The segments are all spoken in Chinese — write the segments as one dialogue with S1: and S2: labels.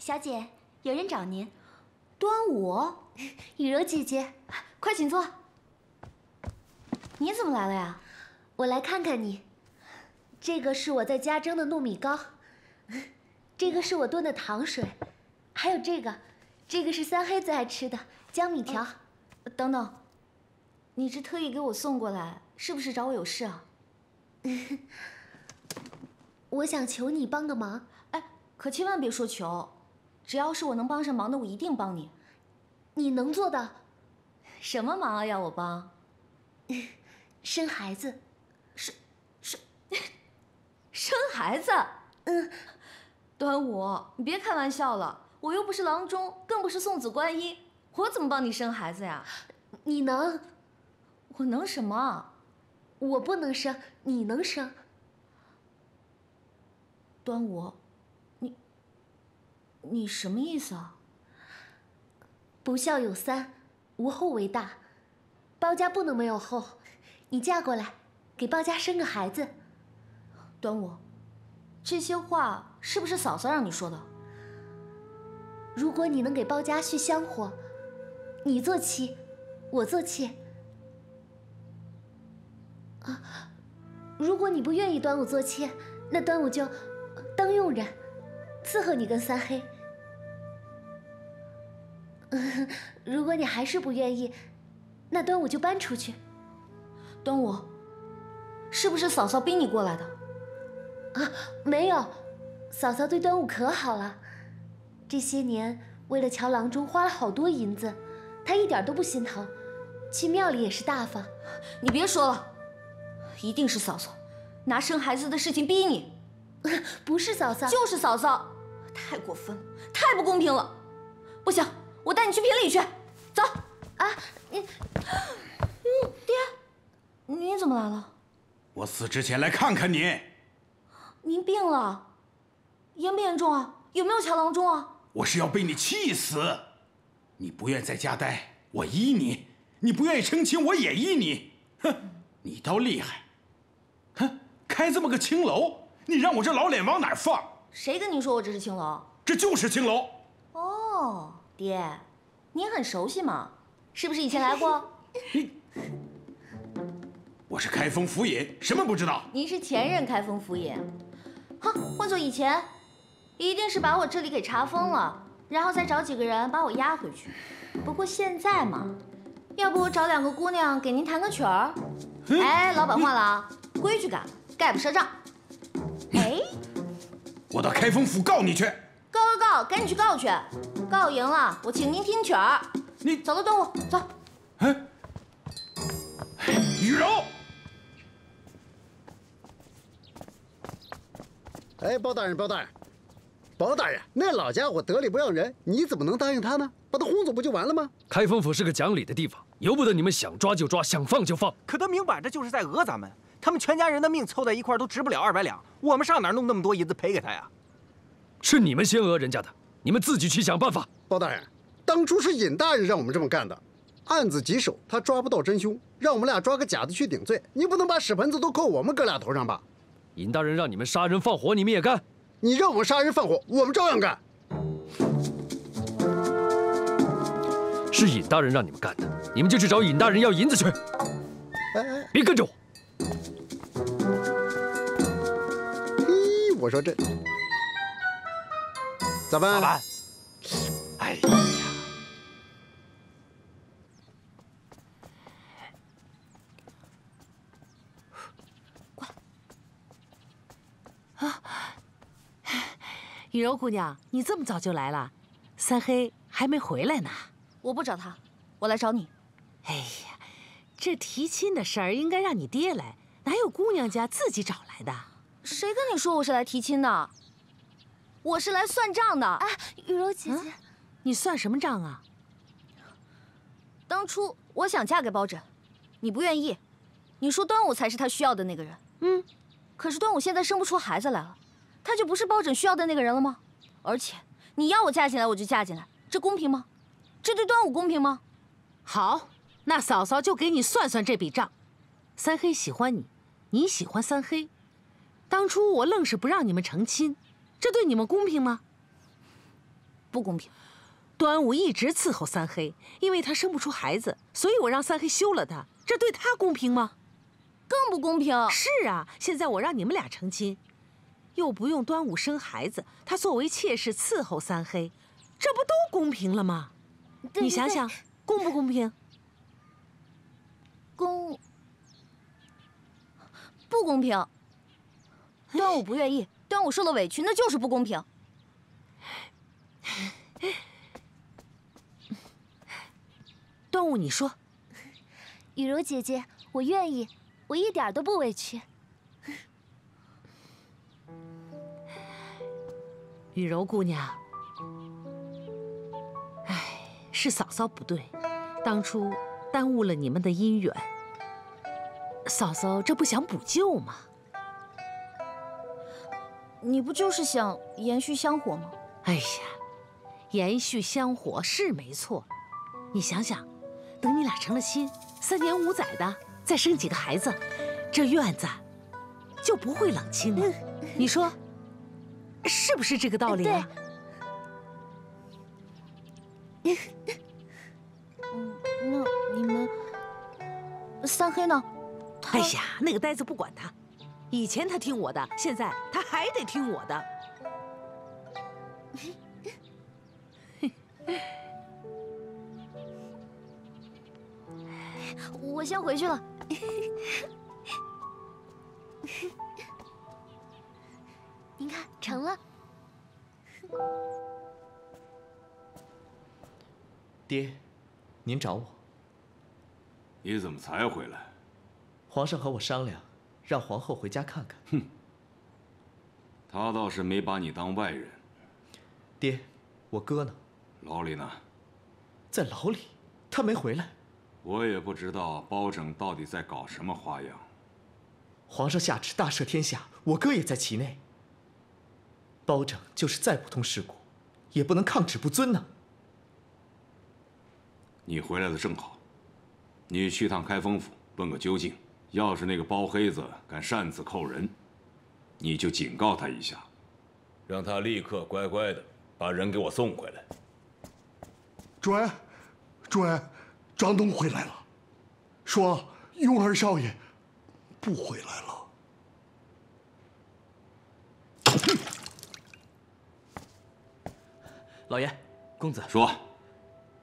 S1: 小姐，有人找您。
S2: 端午，
S1: 雨柔姐姐，
S2: 快请坐。你怎么来了呀？
S1: 我来看看你。这个是我在家蒸的糯米糕，这个是我炖的糖水，还有这个是三黑最爱吃的江米条。
S2: 等等，你这特意给我送过来，是不是找我有事啊？
S1: 我想求你帮个忙。
S2: 哎，可千万别说求，只要是我能帮上忙的，我一定帮你。
S1: 你能做到？
S2: 什么忙啊？要我帮？
S1: 生孩子。
S2: 生孩子？端午，你别开玩笑了，我又不是郎中，更不是送子观音，我怎么帮你生孩子呀？
S1: 你能？
S2: 我能什么？
S1: 我不能生，你能生。
S2: 端午，你什么意思啊？
S1: 不孝有三，无后为大，包家不能没有后。你嫁过来，给包家生个孩子。
S2: 端午，这些话是不是嫂嫂让你说的？
S1: 如果你能给包家续香火，你做妻，我做妾。如果你不愿意端午做妾，那端午就当佣人，伺候你跟三黑。如果你还是不愿意，那端午就搬出去。
S2: 端午，是不是嫂嫂逼你过来的？
S1: 没有，嫂嫂对端午可好了，这些年为了瞧郎中花了好多银子，她一点都不心疼，去庙里也是大方。
S2: 你别说了，一定是嫂嫂拿生孩子的事情逼你。
S1: 不是嫂嫂，
S2: 就是嫂嫂，太过分了，太不公平了。不行，我带你去评理去。走。爹，你怎么来了？
S3: 我死之前来看看你。
S2: 您病了，严不严重啊？有没有瞧郎中啊？
S3: 我是要被你气死！你不愿在家待，我依你；你不愿意成亲，我也依你。哼，你倒厉害！哼，开这么个青楼，你让我这老脸往哪儿放？
S2: 谁跟您说我这是青楼？
S3: 这就是青楼。
S2: 哦，爹，您很熟悉嘛？是不是以前来过？
S3: 我是开封府尹，什么不知道？
S2: 您是前任开封府尹。哼，换做以前，一定是把我这里给查封了，然后再找几个人把我押回去。不过现在嘛，要不我找2个姑娘给您弹个曲儿？哎，老板换了啊，规矩改，概不赊账。哎，
S3: 我到开封府告你去。
S2: 告，赶紧去告去。告赢了，我请您听曲儿。
S3: 你
S2: 走了，端午，走。
S3: 雨柔。
S4: 哎，包大人，包大人，那老家伙得理不让人，你怎么能答应他呢？把他轰走不就完了吗？
S5: 开封府是个讲理的地方，由不得你们想抓就抓，想放就放。
S6: 可他明摆着就是在讹咱们，他们全家人的命凑在一块都值不了200两，我们上哪弄那么多银子赔给他呀？
S5: 是你们先讹人家的，你们自己去想办法。
S4: 包大人，当初是尹大人让我们这么干的，案子棘手，他抓不到真凶，让我们俩抓个假的去顶罪，你不能把屎盆子都扣我们哥俩头上吧？
S5: 尹大人让你们杀人放火，你们也干？
S4: 你让我们杀人放火，我们照样干。
S5: 是尹大人让你们干的，你们就去找尹大人要银子去。
S4: 哎，
S5: 别跟着我。
S4: 咦，我说这咋办？
S6: 老板，哎呀，
S7: 雨柔姑娘，你这么早就来了，三黑还没回来呢。
S2: 我不找他，我来找你。
S7: 哎呀，这提亲的事儿应该让你爹来，哪有姑娘家自己找来的？
S2: 谁跟你说我是来提亲的？我是来算账的。
S1: 啊，雨柔姐姐，
S7: 你算什么账啊？
S2: 当初我想嫁给包拯，你不愿意，你说端午才是他需要的那个人。可是端午现在生不出孩子来了，他就不是包拯需要的那个人了吗？而且你要我嫁进来我就嫁进来，这公平吗？这对端午公平吗？
S7: 好，那嫂嫂就给你算算这笔账。三黑喜欢你，你喜欢三黑，当初我愣是不让你们成亲，这对你们公平吗？
S2: 不公平。
S7: 端午一直伺候三黑，因为他生不出孩子，所以我让三黑休了他，这对他公平吗？
S2: 更不公平。
S7: 是啊，现在我让你们俩成亲，又不用端午生孩子，他作为妾室伺候三黑，这不都公平了吗？你想想，公不公平？
S2: 不公平。端午不愿意，端午受了委屈，那就是不公平。
S7: 端午，你说。
S1: 雨柔姐姐，我愿意，我一点都不委屈。
S7: 雨柔姑娘，哎，是嫂嫂不对，当初耽误了你们的姻缘。嫂嫂这不想补救吗？
S2: 你不就是想延续香火吗？
S7: 哎呀，延续香火是没错，你想想，等你俩成了亲，3年5载的，再生几个孩子，这院子就不会冷清了。你说是不是这个道理啊？
S2: 那你们三黑呢？
S7: 哎呀，那个呆子不管他，以前他听我的，现在他还得听我的。
S2: 我先回去了。
S1: 您看，成了。
S8: 爹，您找我。
S3: 你怎么才回来？
S8: 皇上和我商量，让皇后回家看看。
S3: 哼，他倒是没把你当外人。
S8: 爹，我哥呢？
S3: 牢里呢？
S8: 在牢里，他没回来。
S3: 我也不知道包拯到底在搞什么花样。
S8: 皇上下旨大赦天下，我哥也在其内。包拯就是再普通世故，也不能抗旨不遵呢。
S3: 你回来的正好，你去趟开封府问个究竟。要是那个包黑子敢擅自扣人，你就警告他一下，让他立刻乖乖的把人给我送回来。
S9: 主人，主人，张东回来了，说雍儿少爷不回来了。
S8: 老爷，公子
S3: 说，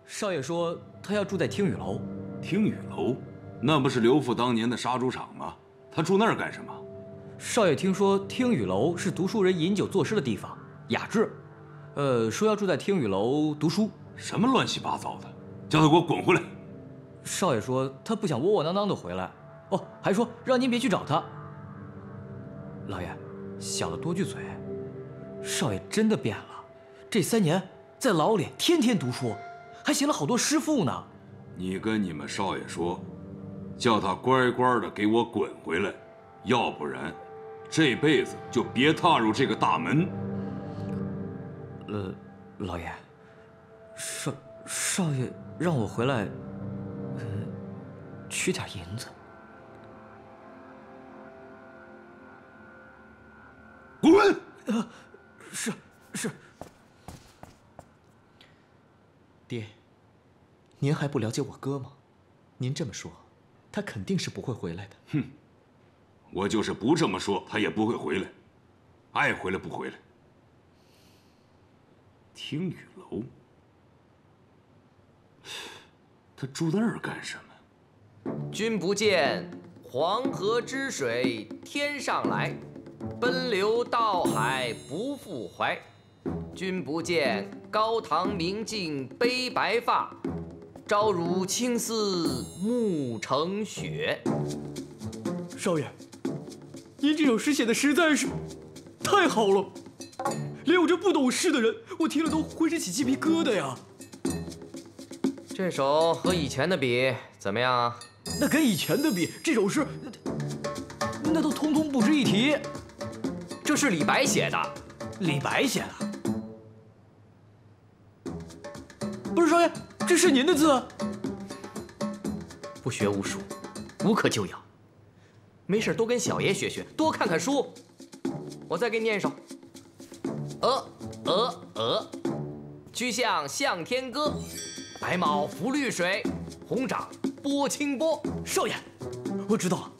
S8: 少爷说他要住在听雨楼。
S3: 听雨楼？那不是刘父当年的杀猪场吗？他住那儿干什么？
S8: 少爷听说听雨楼是读书人饮酒作诗的地方，雅致。说要住在听雨楼读书。
S3: 什么乱七八糟的！叫他给我滚回来！
S8: 少爷说他不想窝窝囊囊的回来。哦，还说让您别去找他。老爷，小的多句嘴，少爷真的变了。这3年在牢里天天读书，还写了好多诗赋呢。
S3: 你跟你们少爷说，叫他乖乖的给我滚回来，要不然这辈子就别踏入这个大门。
S8: 老爷，少爷让我回来，取点银子。
S3: 滚！
S8: 是。爹，您还不了解我哥吗？您这么说，他肯定是不会回来的。
S3: 哼，我就是不这么说，他也不会回来，爱回来不回来。听雨楼，他住那儿干什么？
S10: 君不见黄河之水天上来，奔流到海不复怀。君不见高堂明镜悲白发，朝如青丝暮成雪。
S8: 少爷，您这首诗写的实在是太好了，连我这不懂诗的人，我听了都浑身起鸡皮疙瘩呀。
S10: 这首和以前的比怎么样啊？
S8: 那跟以前的比，这首诗那都通通不值一提。
S10: 这是李白写的。
S8: 李白写的？不是少爷，这是您的字。
S10: 不学无术，无可救药。没事多跟小爷学学，多看看书。我再给你念一首。曲项向天歌，白毛浮绿水，红掌拨清波。
S8: 少爷，我知道了，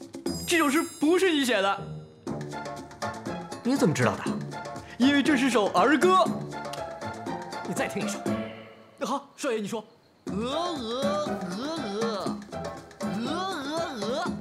S8: 这首诗不是你写的。
S6: 你怎么知道的？
S8: 因为这是首儿歌。你再听一首。好，少爷你说。
S10: 鹅鹅鹅鹅，鹅鹅鹅。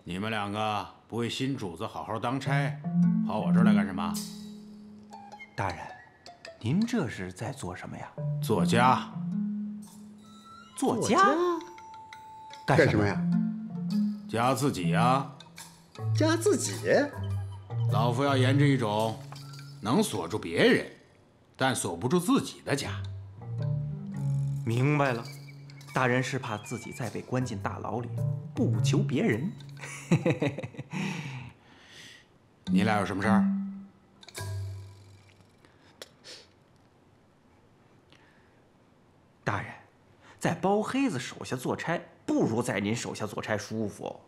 S3: 你们两个不为新主子好好当差，跑我这儿来干什么？
S6: 大人，您这是在做什么呀？
S3: 作家。
S6: 作家？
S4: 干什么呀？
S3: 加自己呀。
S4: 加自己？
S3: 老夫要研制一种能锁住别人，但锁不住自己的家。
S6: 明白了，大人是怕自己再被关进大牢里，不求别人。
S3: 你俩有什么事儿？
S6: 大人，在包黑子手下做差，不如在您手下做差舒服，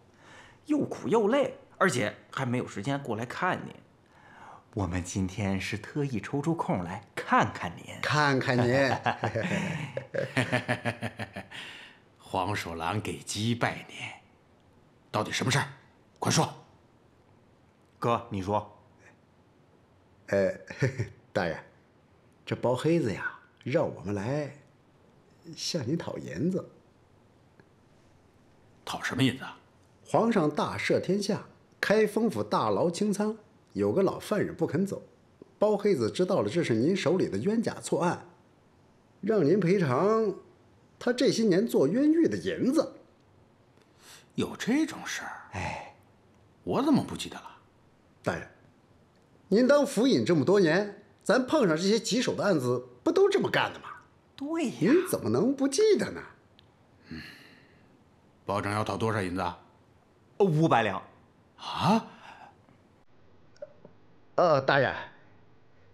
S6: 又苦又累，而且还没有时间过来看您。我们今天是特意抽出空来看看您，
S4: 看看您。
S3: 黄鼠狼给鸡拜年，到底什么事儿？快说。
S6: 哥，你说。
S4: 大人，这包黑子呀，让我们来向您讨银子。
S3: 讨什么银子啊？
S4: 皇上大赦天下，开封府大牢清仓，有个老犯人不肯走，包黑子知道了这是您手里的冤假错案，让您赔偿他这些年做冤狱的银子。
S3: 有这种事儿？哎，我怎么不记得了？
S4: 大人，您当府尹这么多年，咱碰上这些棘手的案子，不都这么干的吗？
S6: 对呀，
S4: 您怎么能不记得呢？
S3: 保证要讨多少银子
S6: ？500两。
S3: 啊？
S4: 大人，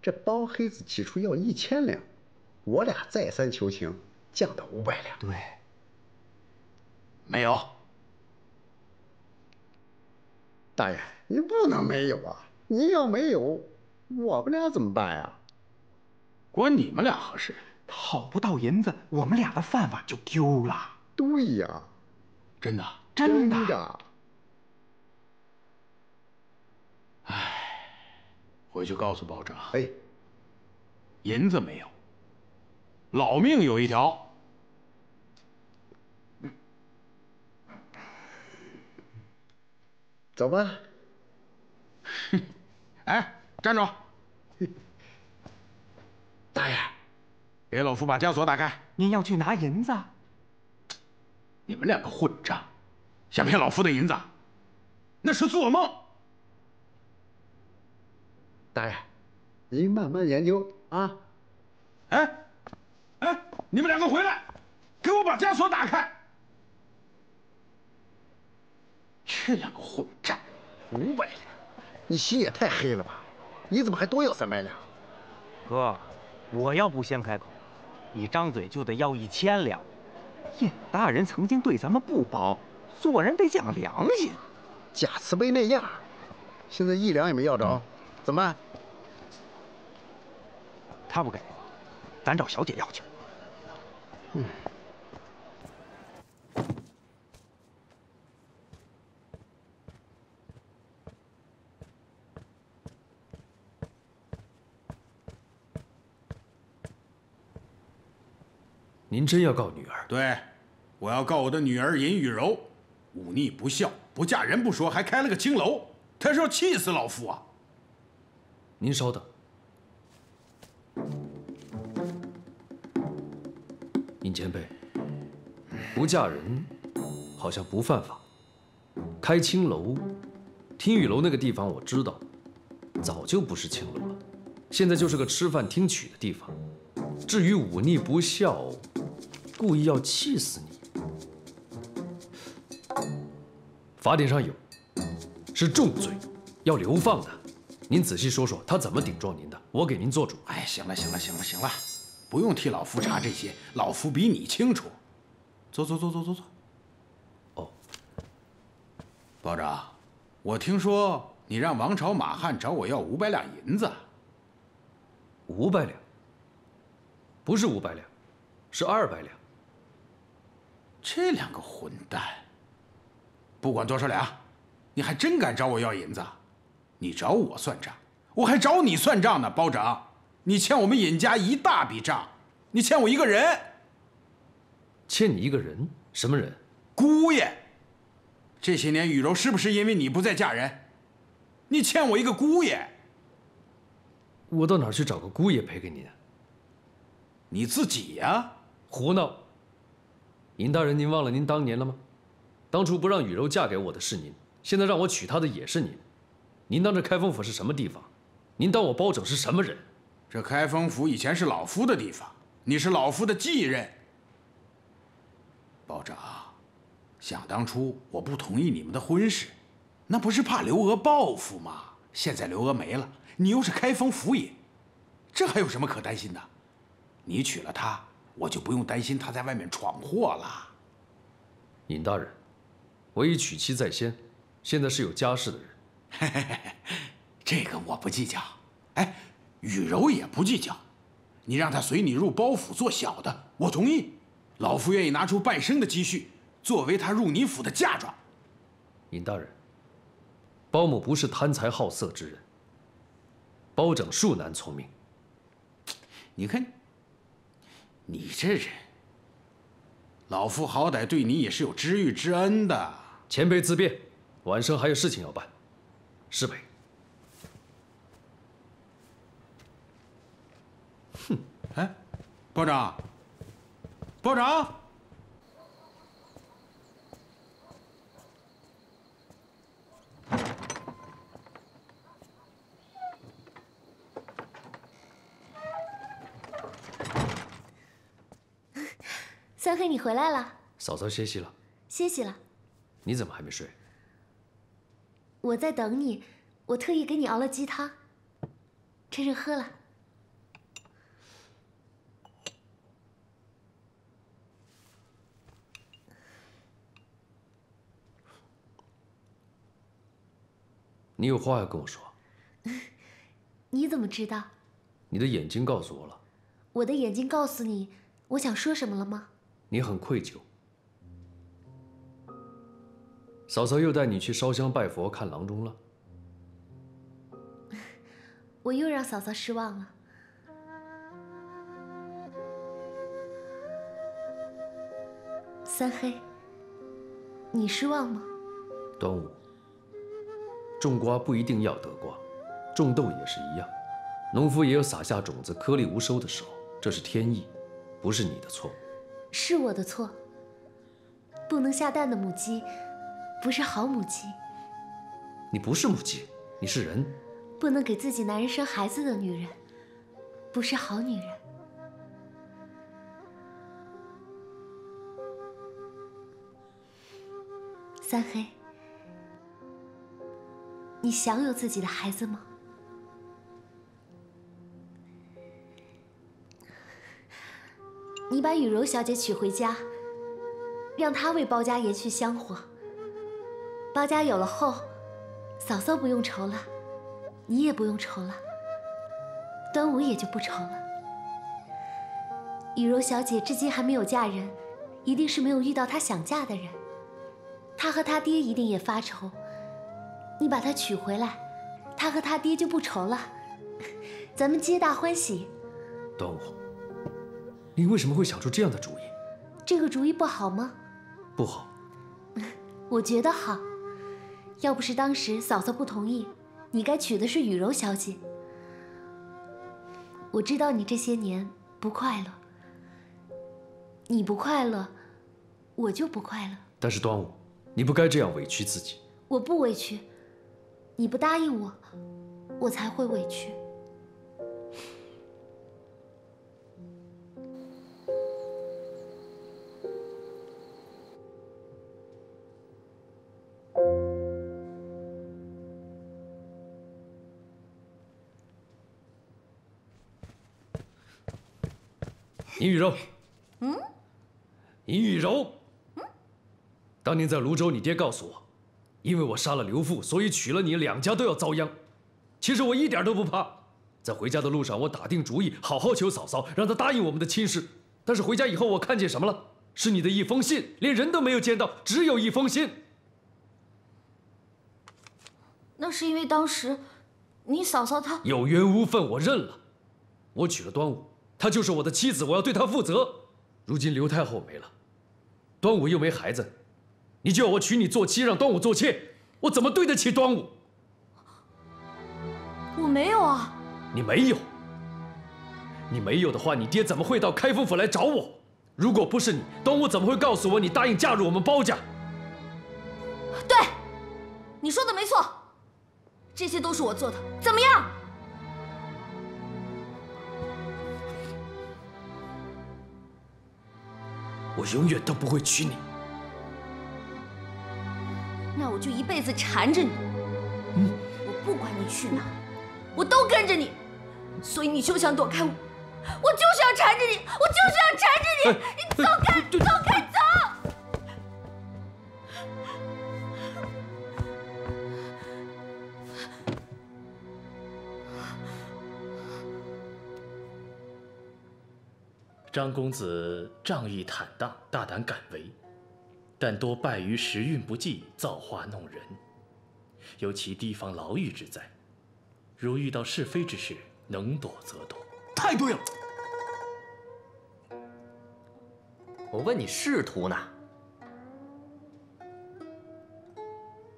S4: 这包黑子起初要1000两，我俩再三求情，降到500两。
S6: 对。
S3: 没有。
S4: 大人，您不能没有啊！您要没有，我们俩怎么办呀？
S3: 关你们俩何事？
S6: 讨不到银子，我们俩的饭碗就丢了。
S4: 对呀。
S3: 真的？
S6: 真的。
S3: 唉，回去告诉保长。
S4: 哎，
S3: 银子没有，老命有一条。
S4: 走吧。
S3: 哎，站住！
S4: 大人，
S3: 给老夫把枷锁打开。
S6: 您要去拿银子？
S3: 你们两个混账，想骗老夫的银子，那是做梦。
S4: 大人，您慢慢研究啊。
S3: 哎，你们两个回来，给我把枷锁打开。这两个混账，500两，
S4: 你心也太黑了吧？你怎么还多要300两？
S6: 哥，我要不先开口，你张嘴就得要1000两。尹大人曾经对咱们不薄，做人得讲良心。
S4: 贾慈悲那样，现在1两也没要着，怎么办？
S6: 他不给，咱找小姐要去。
S5: 您真要告女儿？
S3: 对，我要告我的女儿尹雨柔，忤逆不孝，不嫁人不说，还开了个青楼，她是要气死老夫啊！
S5: 您稍等，尹前辈，不嫁人好像不犯法，开青楼，听雨楼那个地方我知道，早就不是青楼了，现在就是个吃饭听曲的地方。至于忤逆不孝，故意要气死你。法典上有，是重罪，要流放的。您仔细说说他怎么顶撞您的，我给您做主。
S3: 哎，行了，不用替老夫查这些，老夫比你清楚。坐。
S5: 哦，
S3: 保长，我听说你让王朝马汉找我要500两银子。
S5: 500两？不是500两，是200两。
S3: 这两个混蛋，不管多少两，你还真敢找我要银子？你找我算账，我还找你算账呢，包拯，你欠我们尹家一大笔账，你欠我一个人。
S5: 欠你一个人？什么人？
S3: 姑爷。这些年雨柔是不是因为你不再嫁人？你欠我一个姑爷。
S5: 我到哪儿去找个姑爷赔给你？
S3: 你自己呀！
S5: 胡闹！尹大人，您忘了您当年了吗？当初不让雨柔嫁给我的是您，现在让我娶她的也是您。您当这开封府是什么地方？您当我包拯是什么人？
S3: 这开封府以前是老夫的地方，你是老夫的继任。包拯，想当初我不同意你们的婚事，那不是怕刘娥报复吗？现在刘娥没了，你又是开封府尹，这还有什么可担心的？你娶了她，我就不用担心她在外面闯祸了。
S5: 尹大人，我已娶妻在先，现在是有家室的人。
S3: 这个我不计较。哎，雨柔也不计较，你让她随你入包府做小的，我同意。老夫愿意拿出半生的积蓄，作为她入你府的嫁妆。
S5: 尹大人，包某不是贪财好色之人，包拯恕难从命。
S3: 你看，你这人，老夫好歹对你也是有知遇之恩的。
S5: 前辈自便，晚上还有事情要办。是呗。
S3: 哼，哎，包拯，包拯，
S1: 三黑，你回来了。
S5: 嫂嫂歇息了。
S1: 歇息了。
S5: 你怎么还没睡？
S1: 我在等你，我特意给你熬了鸡汤，趁热喝了。
S5: 你有话要跟我说。
S1: 你怎么知道？
S5: 你的眼睛告诉我了。
S1: 我的眼睛告诉你我想说什么了吗？
S5: 你很愧疚。嫂嫂又带你去烧香拜佛看郎中了。
S1: 我又让嫂嫂失望了。三黑，你失望吗？
S5: 端午，种瓜不一定要得瓜，种豆也是一样，农夫也有撒下种子颗粒无收的时候，这是天意，不是你的错。
S1: 是我的错。不能下蛋的母鸡，不是好母鸡。
S5: 你不是母鸡，你是人。
S1: 不能给自己男人生孩子的女人，不是好女人。三黑，你想有自己的孩子吗？你把雨柔小姐娶回家，让她为包家延续香火。包家有了后，嫂嫂不用愁了，你也不用愁了，端午也就不愁了。雨柔小姐至今还没有嫁人，一定是没有遇到她想嫁的人。她和她爹一定也发愁，你把她娶回来，她和她爹就不愁了，咱们皆大欢喜。
S5: 端午，你为什么会想出这样的主意？
S1: 这个主意不好吗？
S5: 不好。
S1: 我觉得好。要不是当时嫂嫂不同意，你该娶的是雨柔小姐。我知道你这些年不快乐，你不快乐，我就不快乐。
S5: 但是端午，你不该这样委屈自己。
S1: 我不委屈，你不答应我，我才会委屈。
S5: 尹雨柔，尹雨柔，当年在泸州，你爹告诉我，因为我杀了刘父，所以娶了你，两家都要遭殃。其实我一点都不怕。在回家的路上，我打定主意好好求嫂嫂，让她答应我们的亲事。但是回家以后，我看见什么了？是你的一封信，连人都没有见到，只有一封信。
S2: 那是因为当时你嫂嫂她
S5: 有缘无分，我认了。我娶了端午，她就是我的妻子，我要对她负责。如今刘太后没了，端午又没孩子，你就要我娶你做妻，让端午做妾，我怎么对得起端午？
S2: 我没有啊。
S5: 你没有。你没有的话，你爹怎么会到开封府来找我？如果不是你，端午怎么会告诉我你答应嫁入我们包家？
S2: 对，你说的没错，这些都是我做的，怎么样？
S5: 我永远都不会娶你。
S2: 那我就一辈子缠着你。我不管你去哪，我都跟着你。所以你休想躲开我，我就是要缠着你，我就是要缠着你。你走开，走开，走！
S11: 张公子仗义坦荡，大胆敢为，但多败于时运不济，造化弄人。尤其提防牢狱之灾，如遇到是非之事，能躲则躲。
S3: 太对了。
S10: 我问你仕途呢？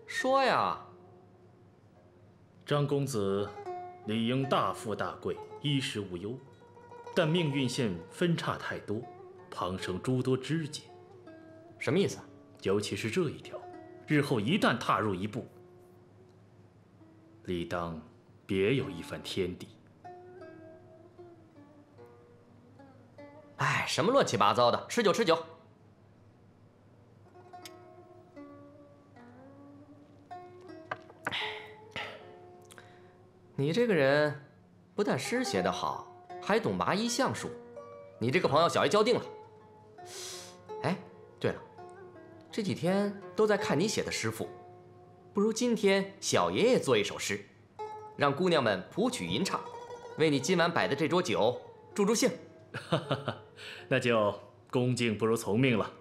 S10: 说呀。
S11: 张公子理应大富大贵，衣食无忧，但命运线分叉太多，旁生诸多枝节。
S10: 什么意思？
S11: 尤其是这一条，日后一旦踏入一步，理当别有一番天地。
S10: 哎，什么乱七八糟的，吃酒吃酒。你这个人不但诗写得好，还懂麻衣相术，你这个朋友小爷交定了。哎，对了，这几天都在看你写的诗赋，不如今天小爷也做一首诗，让姑娘们谱曲吟唱，为你今晚摆的这桌酒助助兴。
S11: 那就恭敬不如从命了。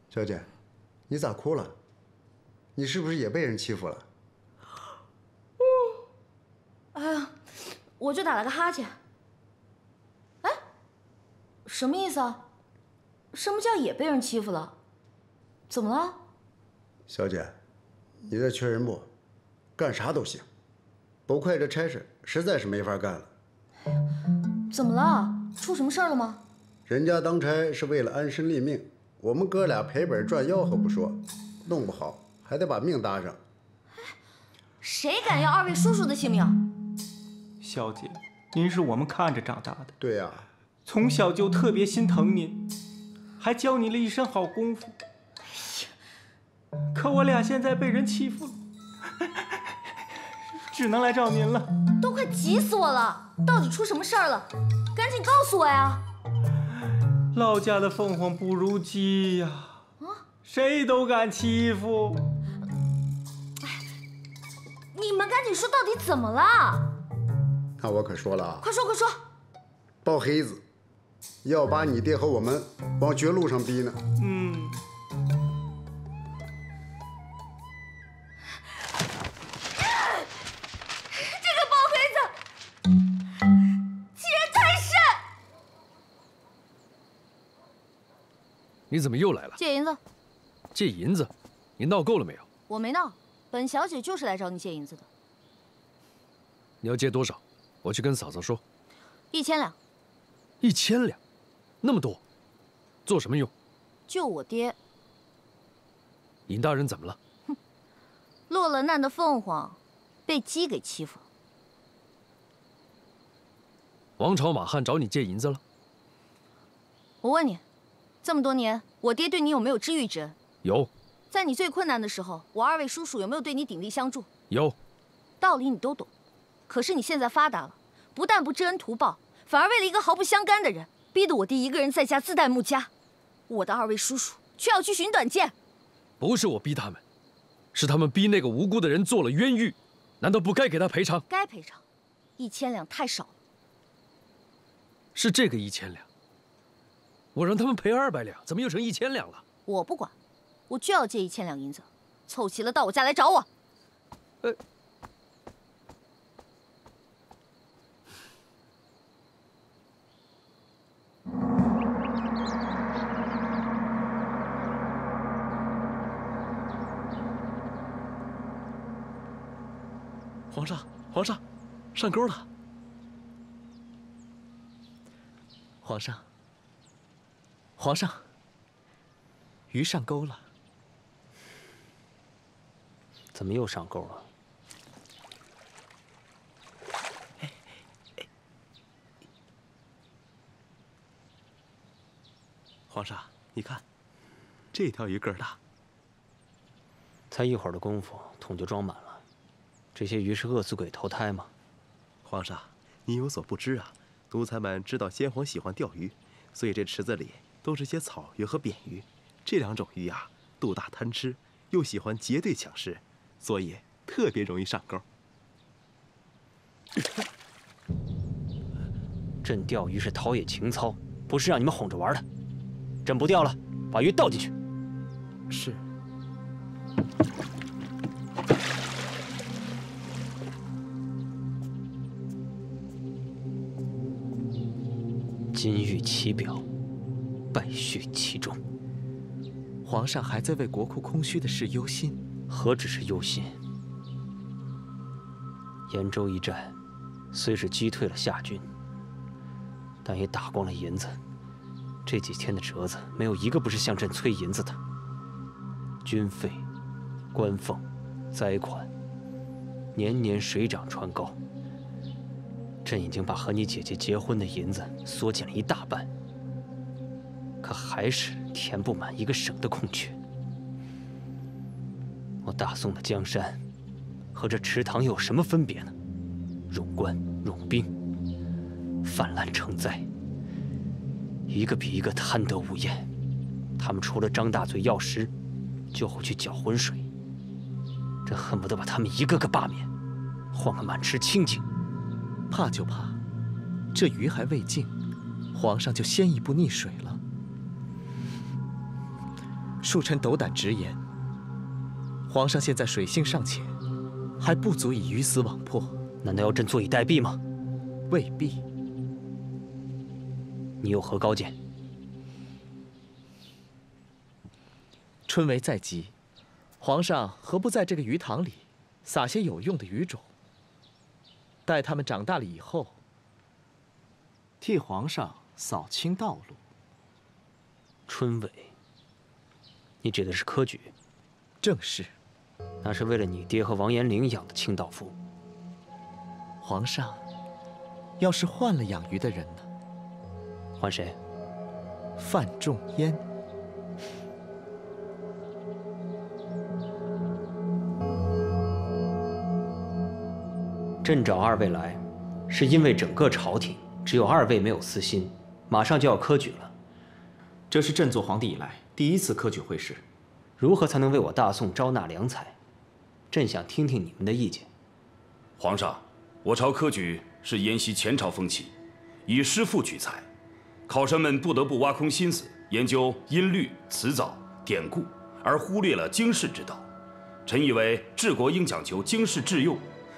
S4: 小姐，你咋哭了？你是不是也被人欺负了？
S2: 哎呀，我就打了个哈欠。哎，什么意思啊？什么叫也被人欺负了？怎么了？
S4: 小姐，你这缺人不？干啥都行，不快这差事实在是没法干了。
S2: 怎么了？出什么事儿了吗？
S4: 人家当差是为了安身立命，我们哥俩赔本赚吆喝不说，弄不好还得把命搭上。
S2: 谁敢要二位叔叔的性命？
S6: 小姐，您是我们看着长大的，
S4: 对呀，
S6: 从小就特别心疼您，还教你了一身好功夫。可我俩现在被人欺负了，只能来找您了。
S2: 都快急死我了！到底出什么事儿了？赶紧告诉我呀！
S6: 老家的凤凰不如鸡呀，谁都敢欺负。
S2: 你们赶紧说，到底怎么了？
S4: 那我可说了啊，
S2: 快说快说！
S4: 包黑子要把你爹和我们往绝路上逼呢。
S2: 这个包黑子欺人太甚！
S5: 你怎么又来了？
S2: 借银子。
S5: 借银子？你闹够了没有？
S2: 我没闹，本小姐就是来找你借银子的。
S5: 你要借多少？我去跟嫂嫂说。
S2: 1000两。
S5: 1000两，那么多，做什么用？
S2: 救我爹。
S5: 尹大人怎么了？
S2: 哼，落了难的凤凰，被鸡给欺负了。
S5: 王朝马汉找你借银子了？
S2: 我问你，这么多年，我爹对你有没有知遇之恩？
S5: 有。
S2: 在你最困难的时候，我2位叔叔有没有对你鼎力相助？
S5: 有。
S2: 道理你都懂，可是你现在发达了，不但不知恩图报，反而为了一个毫不相干的人，逼得我爹一个人在家自带木枷。我的2位叔叔却要去寻短见。
S5: 不是我逼他们，是他们逼那个无辜的人做了冤狱，难道不该给他赔偿？
S2: 该赔偿，1000两太少了。
S5: 是这个1000两，我让他们赔200两，怎么又成1000两了？
S2: 我不管，我就要借1000两银子，凑齐了到我家来找我。
S12: 皇上，上钩了！皇上，鱼上钩了。
S13: 怎么又上钩了？
S12: 皇上，你看，这条鱼个儿大。
S13: 才一会儿的功夫，桶就装满了。这些鱼是饿死鬼投胎吗？
S12: 皇上，你有所不知啊，奴才们知道先皇喜欢钓鱼，所以这池子里都是些草鱼和扁鱼。这2种鱼啊，肚大贪吃，又喜欢结队抢食，所以特别容易上钩。
S13: 朕钓鱼是陶冶情操，不是让你们哄着玩的。朕不钓了，把鱼倒进去。
S12: 是。
S13: 金玉其表，败絮其中。
S12: 皇上还在为国库空虚的事忧心，
S13: 何止是忧心？延州一战，虽是击退了夏军，但也打光了银子。这几天的折子，没有一个不是向朕催银子的。军费、官俸、灾款，年年水涨船高。朕已经把和你姐姐结婚的银子缩减了1大半，可还是填不满一个省的空缺。我大宋的江山和这池塘有什么分别呢？冗官、冗兵，泛滥成灾，一个比一个贪得无厌。他们除了张大嘴要食，就会去搅浑水。朕恨不得把他们一个个罢免，换个满池清净。
S12: 怕就怕，这鱼还未净，皇上就先一步溺水了。恕臣斗胆直言，皇上现在水性尚浅，还不足以鱼死网破。
S13: 难道要朕坐以待毙吗？
S12: 未必。
S13: 你有何高见？
S12: 春闱在即，皇上何不在这个鱼塘里撒些有用的鱼种？待他们长大了以后，替皇上扫清道路。
S13: 春闱，你指的是科举？
S12: 正是。
S13: 那是为了你爹和王延龄养的清道夫。
S12: 皇上，要是换了养鱼的人呢？
S13: 换谁？
S12: 范仲淹。
S13: 朕找2位来，是因为整个朝廷只有2位没有私心，马上就要科举了。
S14: 这是朕做皇帝以来第1次科举会试，
S13: 如何才能为我大宋招纳良才？朕想听听你们的意见。
S15: 皇上，我朝科举是沿袭前朝风气，以诗赋取材，考生们不得不挖空心思研究音律、词藻、典故，而忽略了经世之道。臣以为治国应讲求经世致用，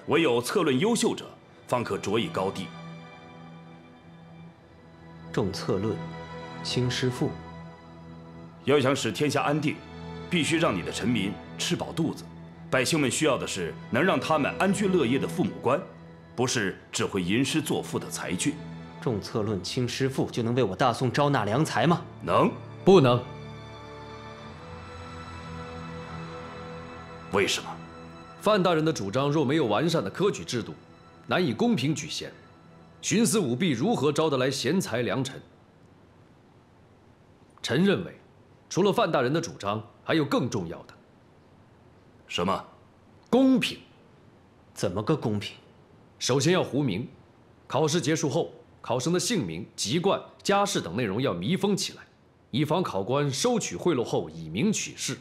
S15: 唯有策论优秀者，方可着以高地。
S13: 重策论，轻诗赋。
S15: 要想使天下安定，必须让你的臣民吃饱肚子。百姓们需要的是能让他们安居乐业的父母官，不是只会吟诗作赋的才俊。
S13: 重策论，轻诗赋，就能为我大宋招纳良才吗？
S15: 能？
S5: 不能。
S15: 为什么？
S5: 范大人的主张若没有完善的科举制度，难以公平举贤。徇私舞弊如何招得来贤才良臣？臣认为，除了范大人的主张，还有更重要的。
S15: 什么？
S5: 公平。
S13: 怎么个公平？
S5: 首先要糊名，考试结束后，考生的姓名、籍贯、家世等内容要密封起来，以防考官收取贿赂后以名取士。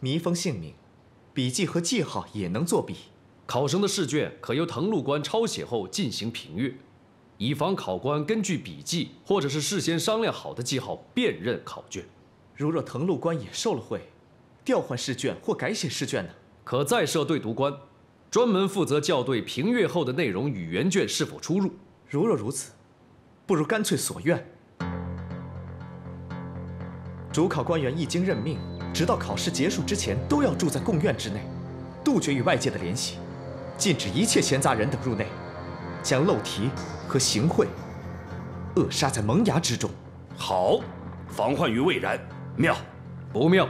S16: 密封姓名、笔记和记号也能作弊。
S5: 考生的试卷可由誊录官抄写后进行评阅，以防考官根据笔记或者是事先商量好的记号辨认考卷。
S16: 如若誊录官也受了贿，调换试卷或改写试卷呢？
S5: 可再设对读官，专门负责校对评阅后的内容与原卷是否出入。
S16: 如若如此，不如干脆所愿。主考官员一经任命，直到考试结束之前，都要住在贡院之内，杜绝与外界的联系，禁止一切闲杂人等入内，将漏题和行贿扼杀在萌芽之中。
S15: 好，防患于未然，妙。
S5: 不妙。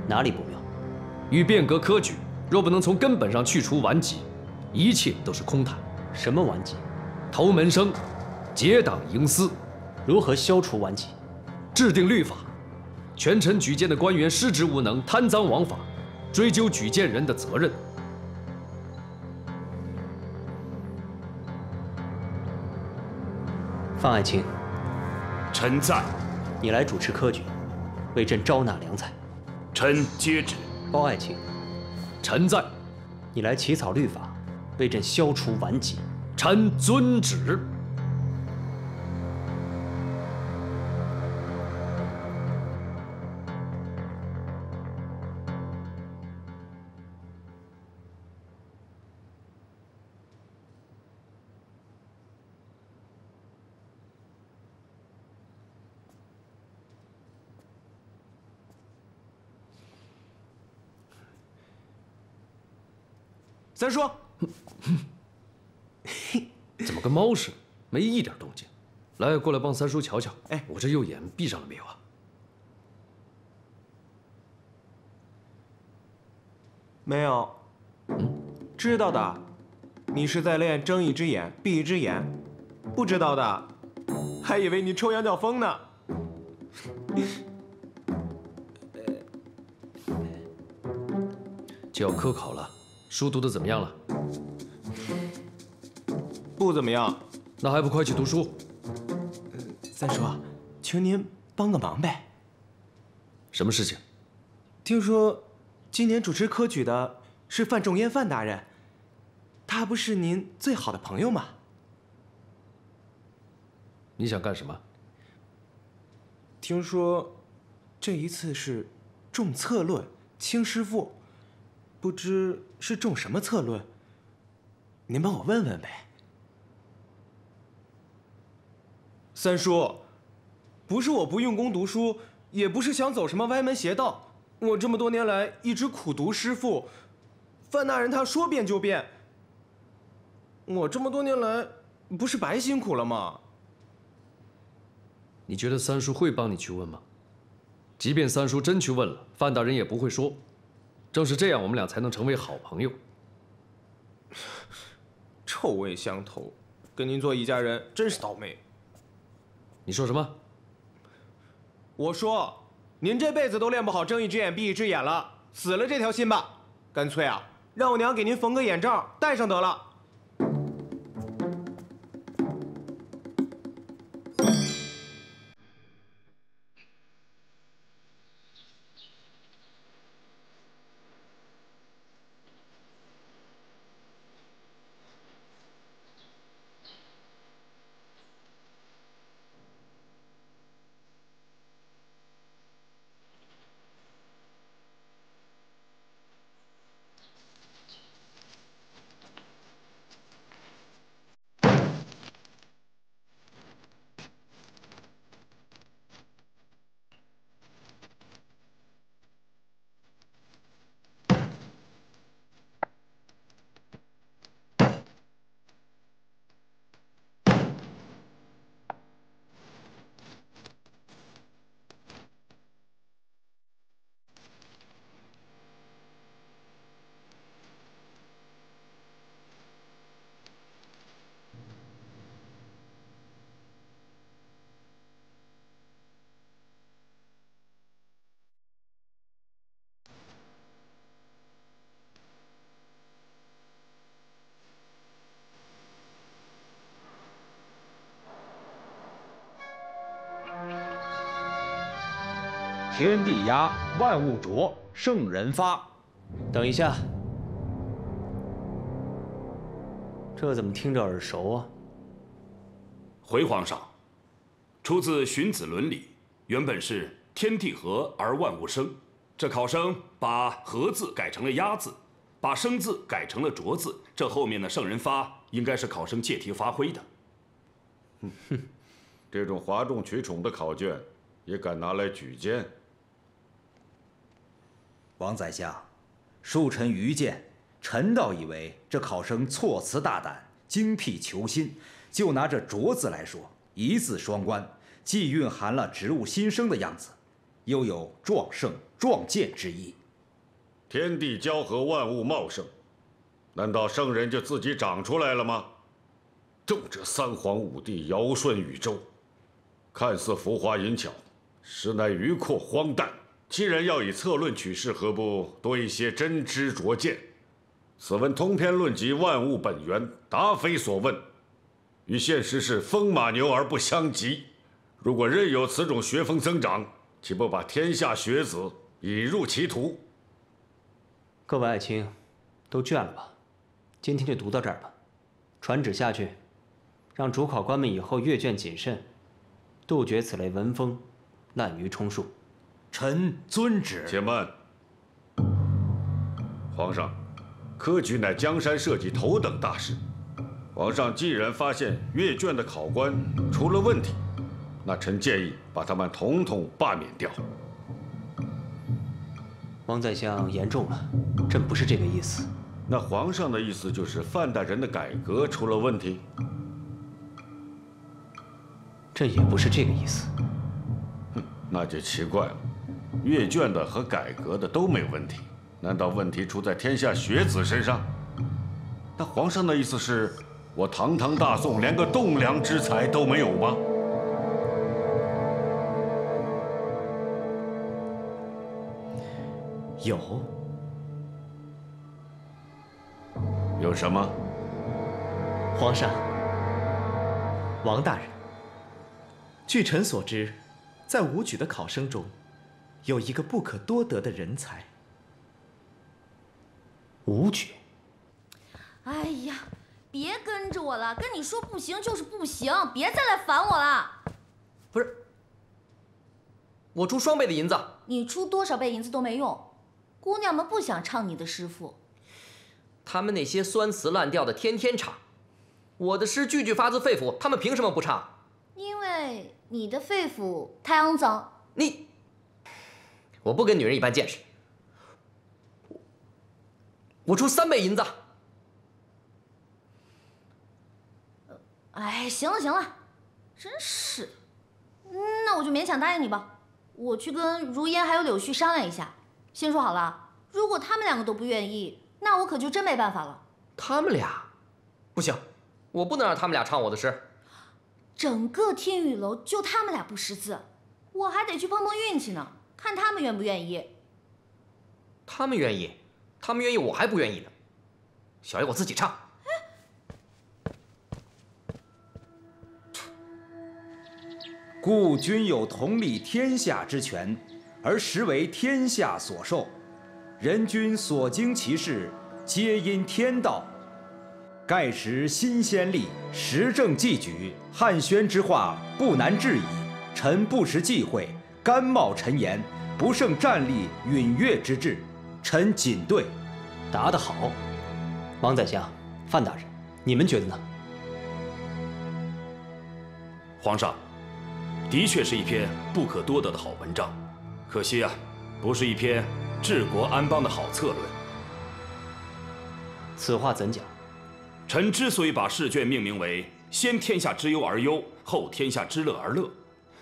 S13: 哪里不妙？
S5: 欲变革科举，若不能从根本上去除顽疾，一切都是空谈。
S13: 什么顽疾？
S5: 投门生，结党营私。
S13: 如何消除顽疾？
S5: 制定律法，权臣举荐的官员失职无能、贪赃枉法，追究举荐人的责任。
S13: 范爱卿，
S15: 臣在。
S13: 你来主持科举，为朕招纳良才。
S15: 臣接旨。
S13: 包爱卿，
S5: 臣在。
S13: 你来起草律法，为朕消除顽疾。
S5: 臣遵旨。
S16: 三叔，
S5: 怎么跟猫似的，没一点动静？来，过来帮三叔瞧瞧。哎，我这右眼闭上了没有啊？
S17: 没有。知道的，你是在练睁一只眼闭一只眼；不知道的，还以为你抽羊角风呢。
S5: 就要科考了。书读得怎么样了？
S17: 不怎么样。
S5: 那还不快去读书？
S17: 三叔，求您帮个忙呗。
S5: 什么事情？
S17: 听说今年主持科举的是范仲淹范大人，他不是您最好的朋友吗？
S5: 你想干什么？
S17: 听说这一次是重策论，轻诗赋。不知是中什么策论，您帮我问问呗。三叔，不是我不用功读书，也不是想走什么歪门邪道，我这么多年来一直苦读诗赋，范大人他说变就变，我这么多年来不是白辛苦了吗？
S5: 你觉得三叔会帮你去问吗？即便三叔真去问了，范大人也不会说。正是这样，我们俩才能成为好朋友。
S17: 臭味相投，跟您做一家人真是倒霉。
S5: 你说什么？
S17: 我说，您这辈子都练不好睁一只眼闭一只眼了，死了这条心吧。干脆啊，让我娘给您缝个眼罩戴上得了。
S18: 天地压，万物浊，圣人发。
S13: 等一下，这怎么听着耳熟啊？
S15: 回皇上，出自《荀子·伦理》，原本是“天地合而万物生”。这考生把“合”字改成了“压”字，把“生”字改成了“浊”字。这后面的“圣人发”应该是考生借题发挥的。
S19: 哼，这种哗众取宠的考卷，也敢拿来举荐？
S20: 王宰相，恕臣愚见，臣倒以为这考生措辞大胆，精辟求新。就拿这“浊”字来说，一字双关，既蕴含了植物新生的样子，又有壮盛壮健之意。
S19: 天地交合，万物茂盛，难道圣人就自己长出来了吗？正这三皇五帝尧舜禹周，看似浮华淫巧，实乃迂阔荒诞。既然要以策论取士，何不多一些真知灼见？此文通篇论及万物本源，答非所问，与现实是风马牛而不相及。如果任由此种学风增长，岂不把天下学子引入歧途？
S13: 各位爱卿，都倦了吧？今天就读到这儿吧。传旨下去，让主考官们以后阅卷谨慎，杜绝此类文风，滥竽充数。
S20: 臣遵旨。
S19: 且慢，皇上，科举乃江山社稷头等大事。皇上既然发现阅卷的考官出了问题，那臣建议把他们统统罢免掉。
S13: 王宰相言重了，朕不是这个意思。
S19: 那皇上的意思就是范大人的改革出了问题？
S13: 朕也不是这个意思。
S19: 那就奇怪了，阅卷的和改革的都没问题，难道问题出在天下学子身上？那皇上的意思是，我堂堂大宋连个栋梁之才都没有吗？有什么？
S16: 皇上，王大人，据臣所知，在武举的考生中，有一个不可多得的人才。
S13: 武举？
S2: 哎呀，别跟着我了，跟你说不行就是不行，别再来烦我了。
S8: 不是，我出双倍的银子。
S2: 你出多少倍银子都没用，姑娘们不想唱你的诗赋。
S10: 他们那些酸词烂调的天天唱，我的诗句句发自肺腑，他们凭什么不唱？
S2: 因为你的肺腑太肮脏。
S10: 我不跟女人一般见识。我出3倍银子。
S2: 哎，行了行了，真是。那我就勉强答应你吧。我去跟如烟还有柳絮商量一下。先说好了，如果他们2个都不愿意，那我可就真没办法了。
S10: 他们俩，不行，我不能让他们俩唱我的诗。
S2: 整个天宇楼就他们俩不识字，我还得去碰碰运气呢，看他们愿不愿意。
S10: 他们愿意，他们愿意，我还不愿意呢。小爷我自己唱。
S20: 故君有统理天下之权，而实为天下所受。人君所经其事，皆因天道。盖时新先例，时政既举，汉宣之化不难治矣。臣不识忌讳，甘冒臣言，不胜战力允越之志。臣谨对。
S13: 答得好，王宰相、范大人，你们觉得呢？
S15: 皇上，的确是一篇不可多得的好文章，可惜啊，不是一篇治国安邦的好策论。
S13: 此话怎讲？
S15: 臣之所以把试卷命名为“先天下之忧而忧，后天下之乐而乐”，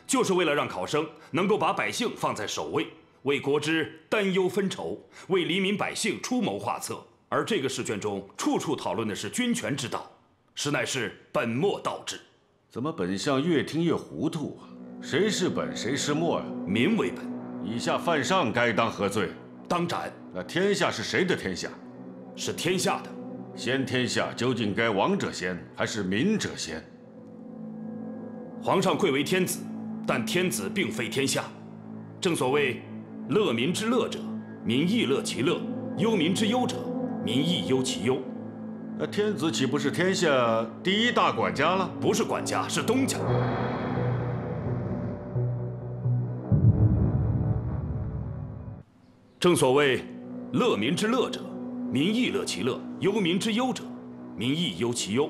S15: 就是为了让考生能够把百姓放在首位，为国之担忧分愁，为黎民百姓出谋划策。而这个试卷中处处讨论的是君权之道，实乃是本末倒置。
S19: 怎么本相越听越糊涂啊？谁是本，谁是末啊？
S15: 民为本，
S19: 以下犯上该当何罪？
S15: 当斩。
S19: 那天下是谁的天下？
S15: 是天下的。
S19: 先天下究竟该王者先，还是民者先？
S15: 皇上贵为天子，但天子并非天下。正所谓，乐民之乐者，民亦乐其乐；忧民之忧者，民亦忧其忧。
S19: 那天子岂不是天下第一大管家了？
S15: 不是管家，是东家。正所谓，乐民之乐者，民亦乐其乐；忧民之忧者，民亦忧其忧。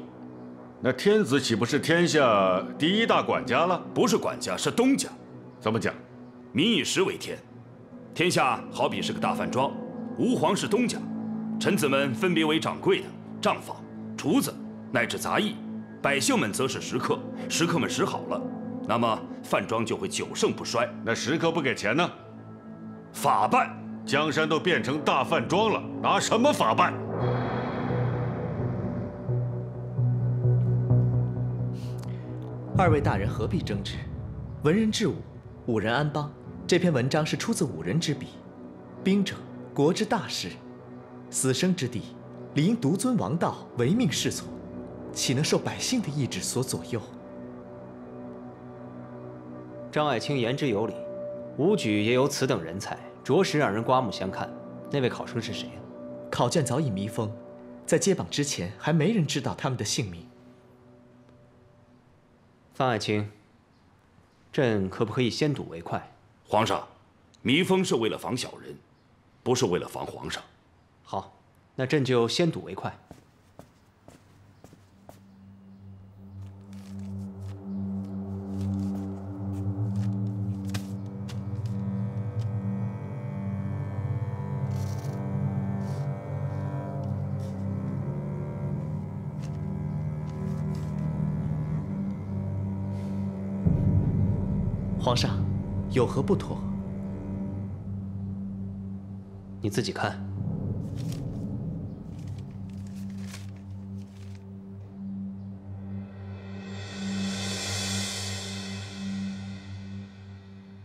S19: 那天子岂不是天下第一大管家了？
S15: 不是管家，是东家。
S19: 怎么讲？
S15: 民以食为天，天下好比是个大饭庄，吾皇是东家，臣子们分别为掌柜的、账房、厨子，乃至杂役，百姓们则是食客。食客们食好了，那么饭庄就会久盛不衰。
S19: 那食客不给钱呢？
S15: 法办。
S19: 江山都变成大饭庄了，拿什么法办？
S16: 二位大人何必争执？文人治武，武人安邦。这篇文章是出自武人之笔。兵者，国之大事，死生之地，理应独尊王道，唯命是从，岂能受百姓的意志所左右？
S13: 张爱卿言之有理，武举也有此等人才，着实让人刮目相看。那位考生是谁啊？
S16: 考卷早已密封，在揭榜之前，还没人知道他们的姓名。
S13: 范爱卿，朕可不可以先睹为快？
S15: 皇上，密封是为了防小人，不是为了防皇上。
S13: 好，那朕就先睹为快。
S16: 皇上，有何不妥？
S13: 你自己看。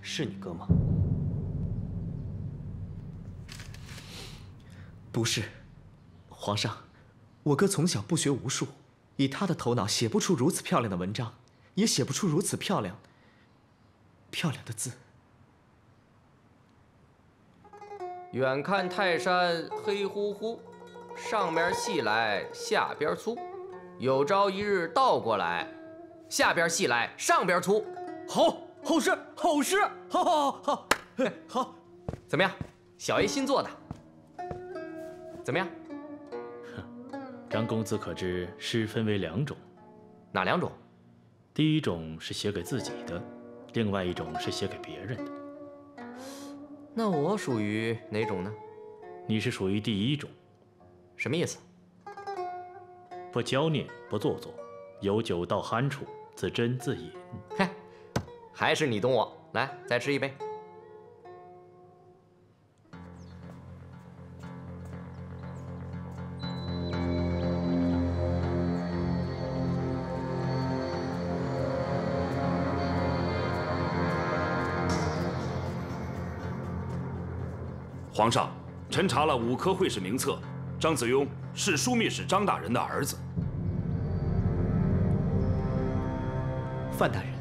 S13: 是你哥吗？
S16: 不是，皇上，我哥从小不学无术，以他的头脑写不出如此漂亮的文章，也写不出如此漂亮的字。
S10: 远看泰山黑乎乎，上面细来下边粗，有朝一日倒过来，下边细来上边粗。
S8: 好，好诗，好诗，好，好，
S10: 怎么样？小爷新做的，怎么样？
S11: 张公子可知诗分为2种？
S10: 哪2种？
S11: 第一种是写给自己的，另外一种是写给别人的。
S10: 那我属于哪种呢？
S11: 你是属于第一种。
S10: 什么意思？
S11: 不娇念，不做作，有酒到酣处，自斟自饮。
S10: 嘿，还是你懂我。来，再吃一杯。
S15: 皇上，臣查了5科会试名册，张子庸是枢密使张大人的儿子。
S16: 范大人，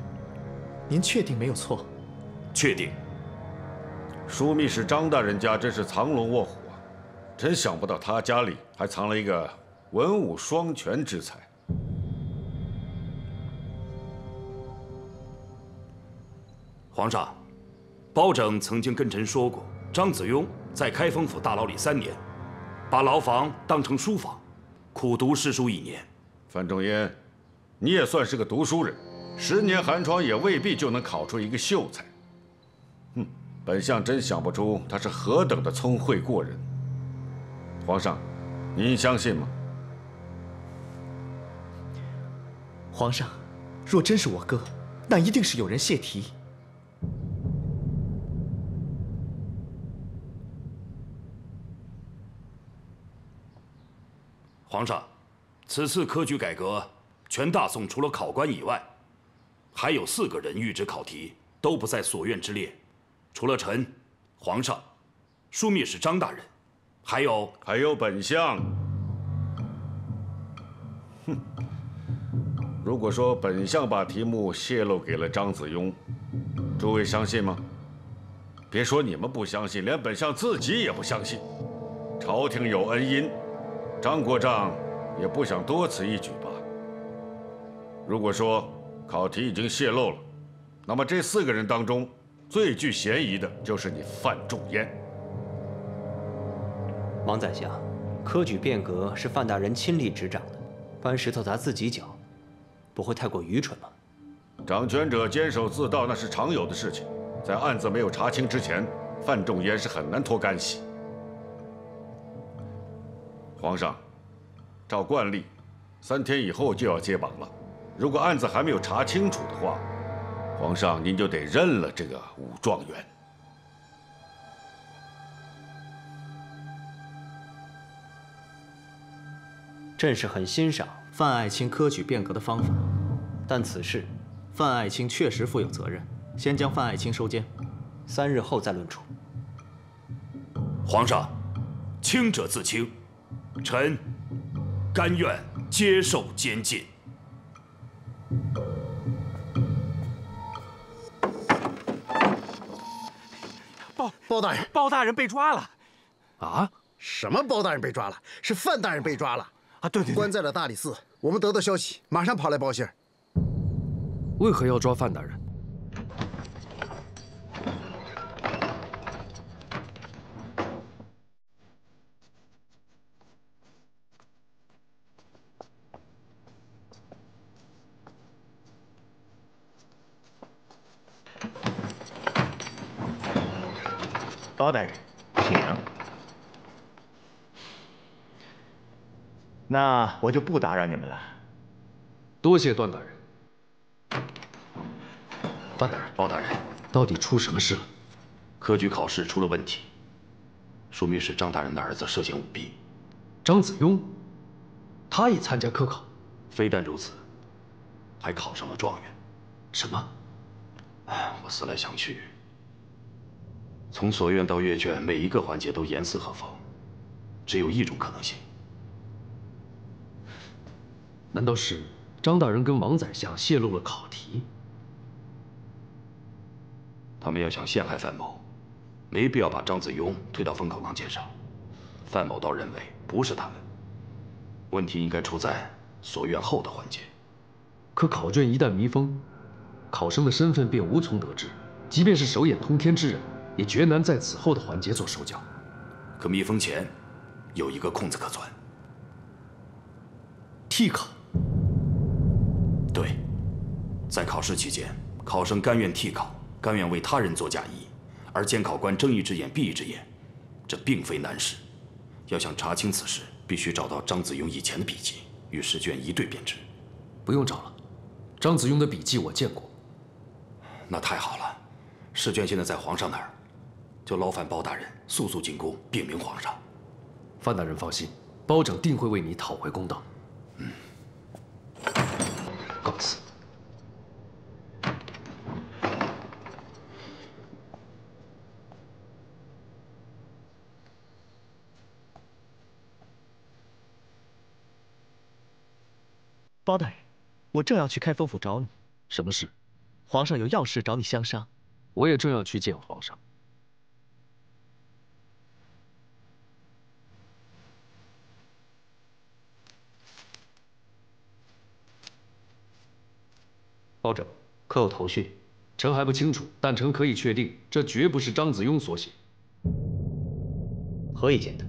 S16: 您确定没有错？
S15: 确定。
S19: 枢密使张大人家真是藏龙卧虎啊！真想不到他家里还藏了一个文武双全之才。
S15: 皇上，包拯曾经跟臣说过，张子庸在开封府大牢里3年，把牢房当成书房，苦读诗书1年。
S19: 范仲淹，你也算是个读书人，10年寒窗也未必就能考出一个秀才。本相真想不出他是何等的聪慧过人。皇上，您相信吗？
S16: 皇上，若真是我哥，那一定是有人泄题。
S15: 皇上，此次科举改革，全大宋除了考官以外，还有4个人预知考题都不在所愿之列，除了臣、皇上、枢密使张大人，还有
S19: 本相。如果说本相把题目泄露给了张子庸，诸位相信吗？别说你们不相信，连本相自己也不相信。朝廷有恩荫，张国丈也不想多此一举吧？如果说考题已经泄露了，那么这4个人当中，最具嫌疑的就是你范仲淹。
S13: 王宰相，科举变革是范大人亲力执掌的，搬石头砸自己脚，不会太过愚蠢吗？
S19: 掌权者坚守自盗，那是常有的事情。在案子没有查清之前，范仲淹是很难脱干系。皇上，照惯例，3天以后就要接榜了。如果案子还没有查清楚的话，皇上您就得认了这个武状元。
S13: 朕是很欣赏
S16: 范爱卿科举变革的方法，
S13: 但此事，
S16: 范爱卿确实负有责任。先将范爱卿收监
S13: ，3日后再论处。
S15: 皇上，清者自清，臣甘愿接受监禁。
S4: 包大人，
S6: 包大人被抓了！
S4: 啊？什么包大人被抓了？是范大人被抓了
S6: 啊！对，
S4: 关在了大理寺。我们得到消息，马上跑来报信。
S5: 为何要抓范大人？
S18: 包大人，请。那我就不打扰你们了。
S5: 多谢段大人。范大人，
S15: 包大人，
S5: 到底出什么事了？
S15: 科举考试出了问题，说明是张大人的儿子涉嫌舞弊。
S5: 张子雍，他也参加科考？
S15: 非但如此，还考上了状元。
S5: 什么？
S15: 我思来想去，从所院到阅卷，每一个环节都严丝合缝，只有一种可能性。
S5: 难道是张大人跟王宰相泄露了考题？
S15: 他们要想陷害范某，没必要把张子雍推到风口浪尖上。范某倒认为不是他们，问题应该出在所院后的环节。
S5: 可考卷一旦密封，考生的身份便无从得知，即便是手眼通天之人，也绝难在此后的环节做手脚。
S15: 可密封前有一个空子可钻。
S5: 替考。
S15: 对，在考试期间，考生甘愿替考，甘愿为他人做嫁衣，而监考官睁一只眼闭一只眼，这并非难事。要想查清此事，必须找到张子雍以前的笔记，与试卷一对便知。
S5: 不用找了，张子雍的笔记我见过。
S15: 那太好了，试卷现在在皇上那儿，就劳烦包大人速速进宫禀明皇上。
S5: 范大人放心，包拯定会为你讨回公道。告辞。
S16: 包大人，我正要去开封府找你。
S5: 什么事？
S16: 皇上有要事找你相商。
S5: 我也正要去见皇上。
S13: 包拯，可有头绪？
S5: 臣还不清楚，但臣可以确定，这绝不是张子雍所写。
S13: 何以见得？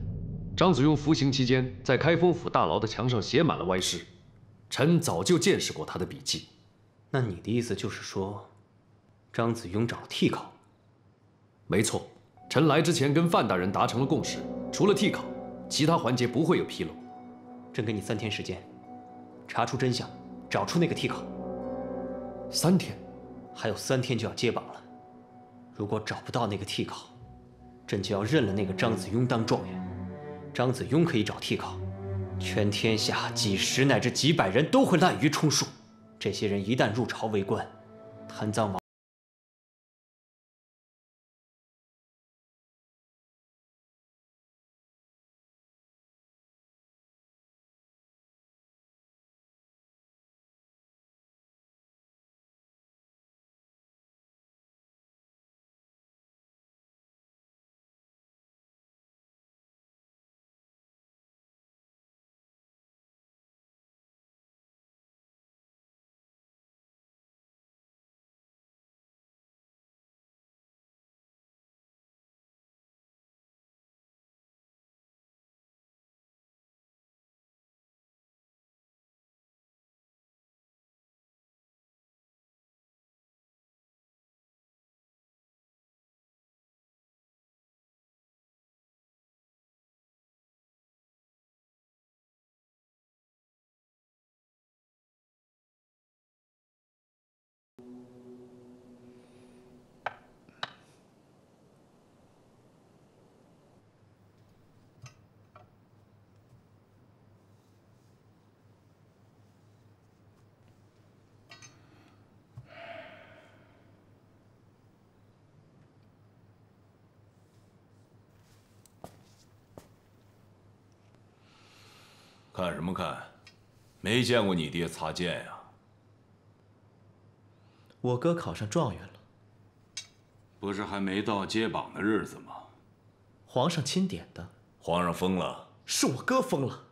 S5: 张子雍服刑期间，在开封府大牢的墙上写满了歪诗，臣早就见识过他的笔记。
S13: 那你的意思就是说，张子雍找替考？
S5: 没错，臣来之前跟范大人达成了共识，除了替考，其他环节不会有纰漏。
S13: 朕给你3天时间，查出真相，找出那个替考。
S5: 3天？
S13: 还有3天就要接榜了。如果找不到那个替考，朕就要认了那个张子雍当状元。张子雍可以找替考，全天下几十乃至几百人都会滥竽充数。这些人一旦入朝为官，贪赃枉。
S21: 看什么看？没见过你爹擦剑呀。
S16: 我哥考上状元了。
S21: 不是还没到接榜的日子吗？
S16: 皇上钦点的。
S21: 皇上疯了？
S16: 是我哥疯了。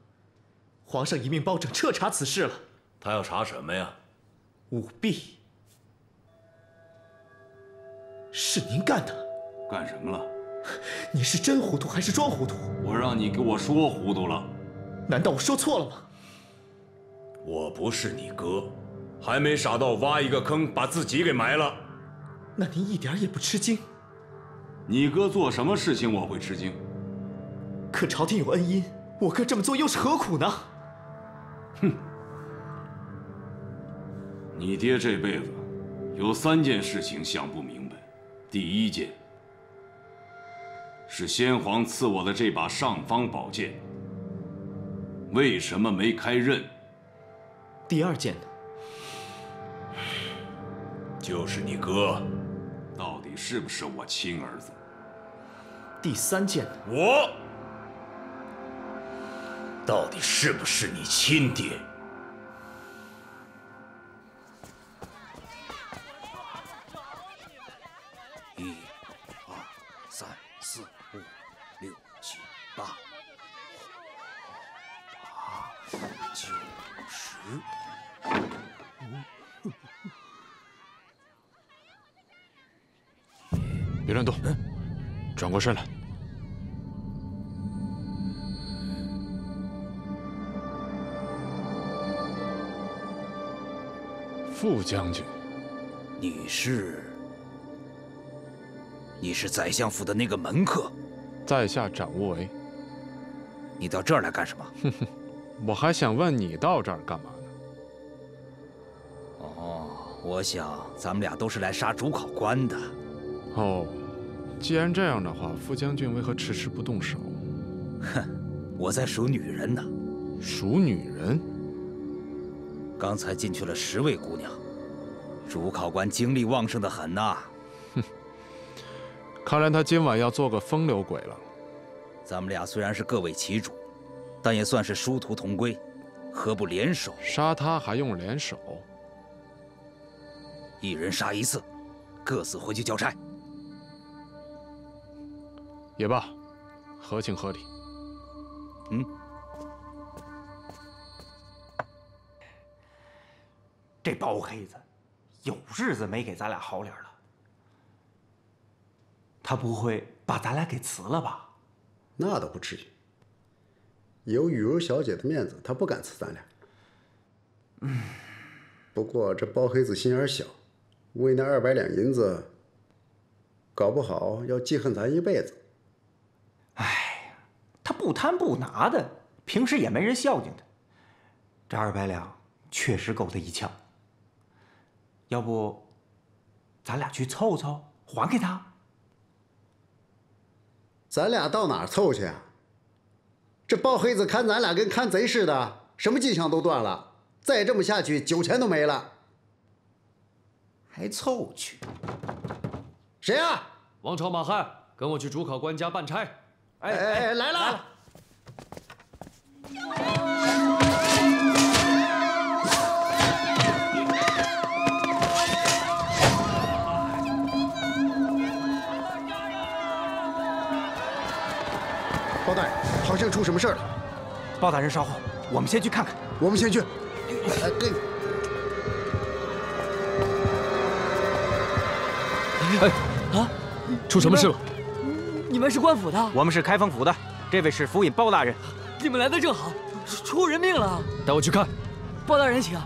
S16: 皇上一命包拯彻查此事了。
S21: 他要查什么呀？
S16: 舞弊。是您干的。
S21: 干什么了？
S16: 你是真糊涂还是装糊涂？
S21: 我让你给我说糊涂了。
S16: 难道我说错了吗？
S21: 我不是你哥，还没傻到挖一个坑把自己给埋了。
S16: 那您一点也不吃惊？
S21: 你哥做什么事情我会吃惊？
S16: 可朝廷有恩荫，我哥这么做又是何苦呢？
S21: 哼！你爹这辈子有3件事情想不明白。第1件是先皇赐我的这把尚方宝剑，为什么没开刃？
S16: 第2件呢？
S21: 就是你哥，到底是不是我亲儿子？
S16: 第3件呢？
S21: 我到底是不是你亲爹？1、2、3、4、5、6、7、8、9、10。
S22: 别乱动，转过身来。副将军，
S10: 你是宰相府的那个门客？
S22: 在下展无为。
S10: 你到这儿来干什么？
S22: 哼哼，我还想问你到这儿干嘛呢？
S10: 哦，我想咱们俩都是来杀主考官的。
S22: 哦，既然这样的话，副将军为何迟迟不动手？
S10: 哼，我在数女人呢。
S22: 数女人？
S10: 刚才进去了10位姑娘，主考官精力旺盛的很呐。
S22: 哼，看来他今晚要做个风流鬼了。
S10: 咱们俩虽然是各为其主，但也算是殊途同归，何不联手？
S22: 杀他还用联手？
S10: 一人杀1次，各自回去交差。
S22: 也罢，合情合理。
S6: 嗯。这包黑子，有日子没给咱俩好脸了。他不会把咱俩给辞了吧？
S4: 那倒不至于。有雨柔小姐的面子，他不敢辞咱俩。不过这包黑子心眼小，为那200两银子，搞不好要记恨咱一辈子。
S6: 哎，他不贪不拿的，平时也没人孝敬他。这200两确实够他一呛。要不，咱俩去凑凑，还给他。
S4: 咱俩到哪儿凑去啊？这包黑子看咱俩跟看贼似的，什么迹象都断了。再这么下去，酒钱都没了，还凑去？谁啊？
S5: 王朝马汉，跟我去主考官家办差。
S4: 哎，来了！包大人，好像出什么事了。
S6: 包大人稍后，我们先去看看。
S4: 我们先去。
S5: 出什么事了？
S8: 你们是官府的？
S6: 我们是开封府的，这位是府尹包大人。
S8: 你们来的正好，出人命了！
S5: 带我去看。
S8: 包大人，请。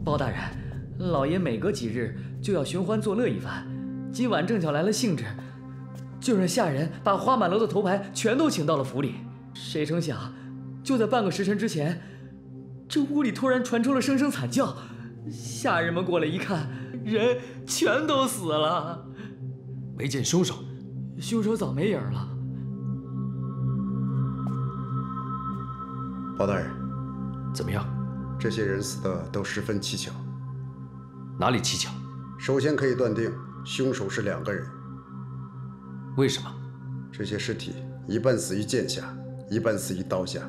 S8: 包大人，老爷每隔几日就要寻欢作乐一番，今晚正巧来了兴致，就让下人把花满楼的头牌全都请到了府里。谁成想，就在半个时辰之前，这屋里突然传出了声声惨叫，下人们过来一看，人全都死了。
S5: 没见凶手？
S8: 凶手早没影了。
S4: 包大人，
S5: 怎么样？
S4: 这些人死的都十分蹊跷。
S5: 哪里蹊跷？
S4: 首先可以断定，凶手是2个人。
S5: 为什么？
S4: 这些尸体一半死于剑下，一半死于刀下。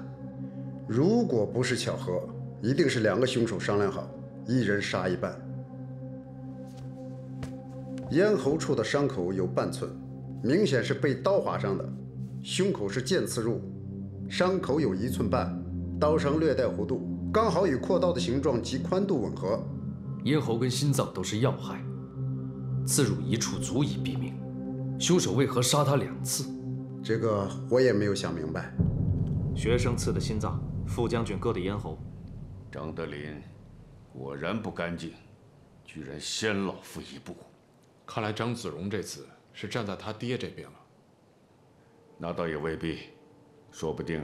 S4: 如果不是巧合，一定是2个凶手商量好，一人杀一半。咽喉处的伤口有半寸，明显是被刀划伤的，胸口是剑刺入，伤口有1寸半，刀伤略带弧度，刚好与阔刀的形状及宽度吻合。
S5: 咽喉跟心脏都是要害，刺入一处足以毙命，凶手为何杀他2次？
S4: 这个我也没有想明白。
S14: 学生刺的心脏，副将军割的咽喉。
S19: 张德林果然不干净，居然先老夫一步。
S22: 看来张子荣这次是站在他爹这边了。
S19: 那倒也未必，说不定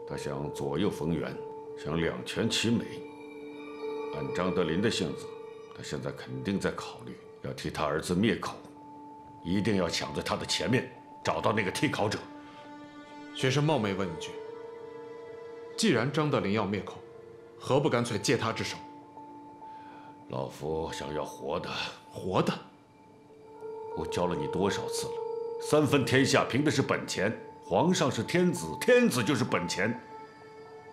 S19: 他想左右逢源，想2全其美。按张德林的性子，他现在肯定在考虑要替他儿子灭口，一定要抢在他的前面，找到那个替考者。
S22: 学生冒昧问一句，既然张德林要灭口，何不干脆借他之手？
S19: 老夫想要活的，
S22: 活的。
S19: 我教了你多少次了？3分天下凭的是本钱，皇上是天子，天子就是本钱。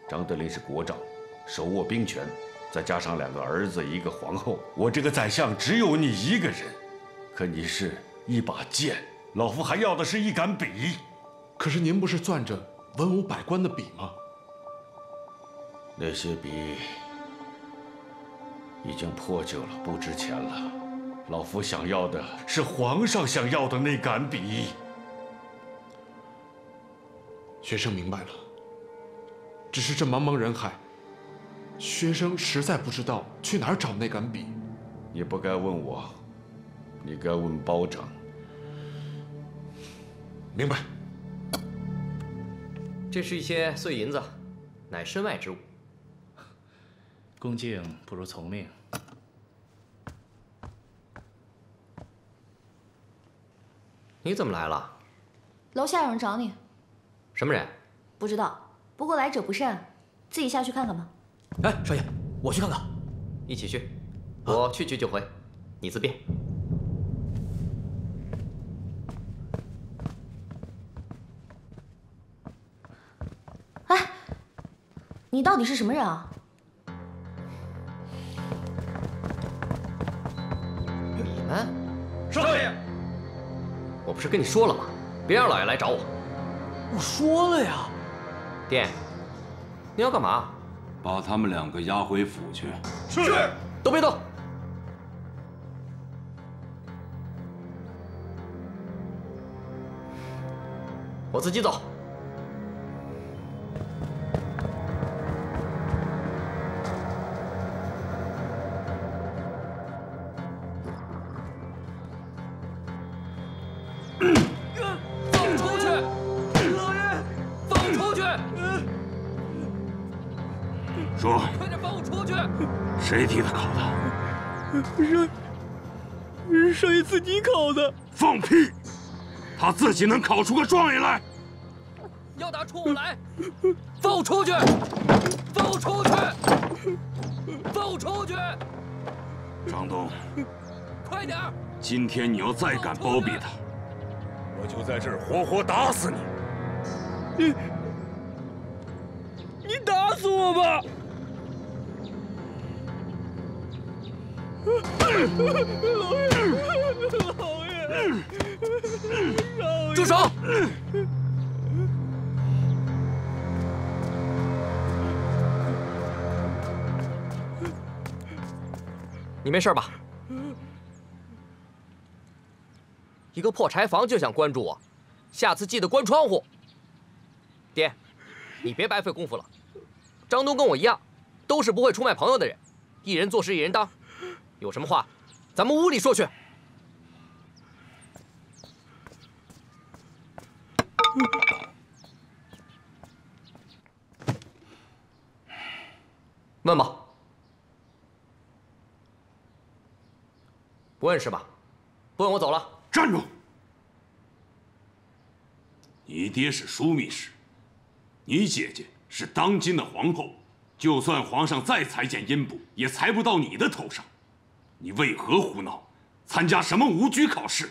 S19: 张德林是国丈，手握兵权，再加上2个儿子1个皇后，我这个宰相只有你1个人。可你是一把剑，老夫还要的是一杆笔。
S22: 可是您不是攥着文武百官的笔吗？
S19: 那些笔已经破旧了，不值钱了。老夫想要的是皇上想要的那杆笔。
S22: 学生明白了，只是这茫茫人海，学生实在不知道去哪儿找那杆笔。
S19: 你不该问我，你该问包拯。
S22: 明白。
S10: 这是一些碎银子，乃身外之物。
S11: 恭敬不如从命。
S10: 你怎么来了？
S2: 楼下有人找你。
S10: 什么人？
S2: 不知道，不过来者不善，自己下去看看吧。
S8: 哎，少爷，我去看看。
S10: 一起去，我去就回，你自便。
S2: 哎，你到底是什么人啊？
S10: 你们？
S17: 少爷，
S10: 我不是跟你说了吗？别让老爷来找我。
S8: 我说了呀。
S10: 爹，你要干嘛？
S21: 把他们2个押回府去。
S10: 是。都别动。我自己走。
S5: 放出去！老爷，放出去！
S21: 说，
S5: 快点放我出去！
S21: 谁替他考的？
S5: 少爷自己考的。
S21: 放屁！他自己能考出个状元来？
S5: 要打冲我来！放我出去！放我出去！放我出去！
S21: 张东，
S5: 快点！
S21: 今天你要再敢包庇他，我就在这儿活活打死你！
S5: 你打死我吧！老爷，
S10: 住手！你没事吧？一个破柴房就想关住我，下次记得关窗户。爹，你别白费功夫了。张东跟我一样，都是不会出卖朋友的人，一人做事一人当。有什么话，咱们屋里说去。问吧。不问是吧？不问我走了。
S21: 站住！你爹是枢密使，你姐姐是当今的皇后，就算皇上再裁减阴补，也裁不到你的头上。你为何胡闹？参加什么武举考试？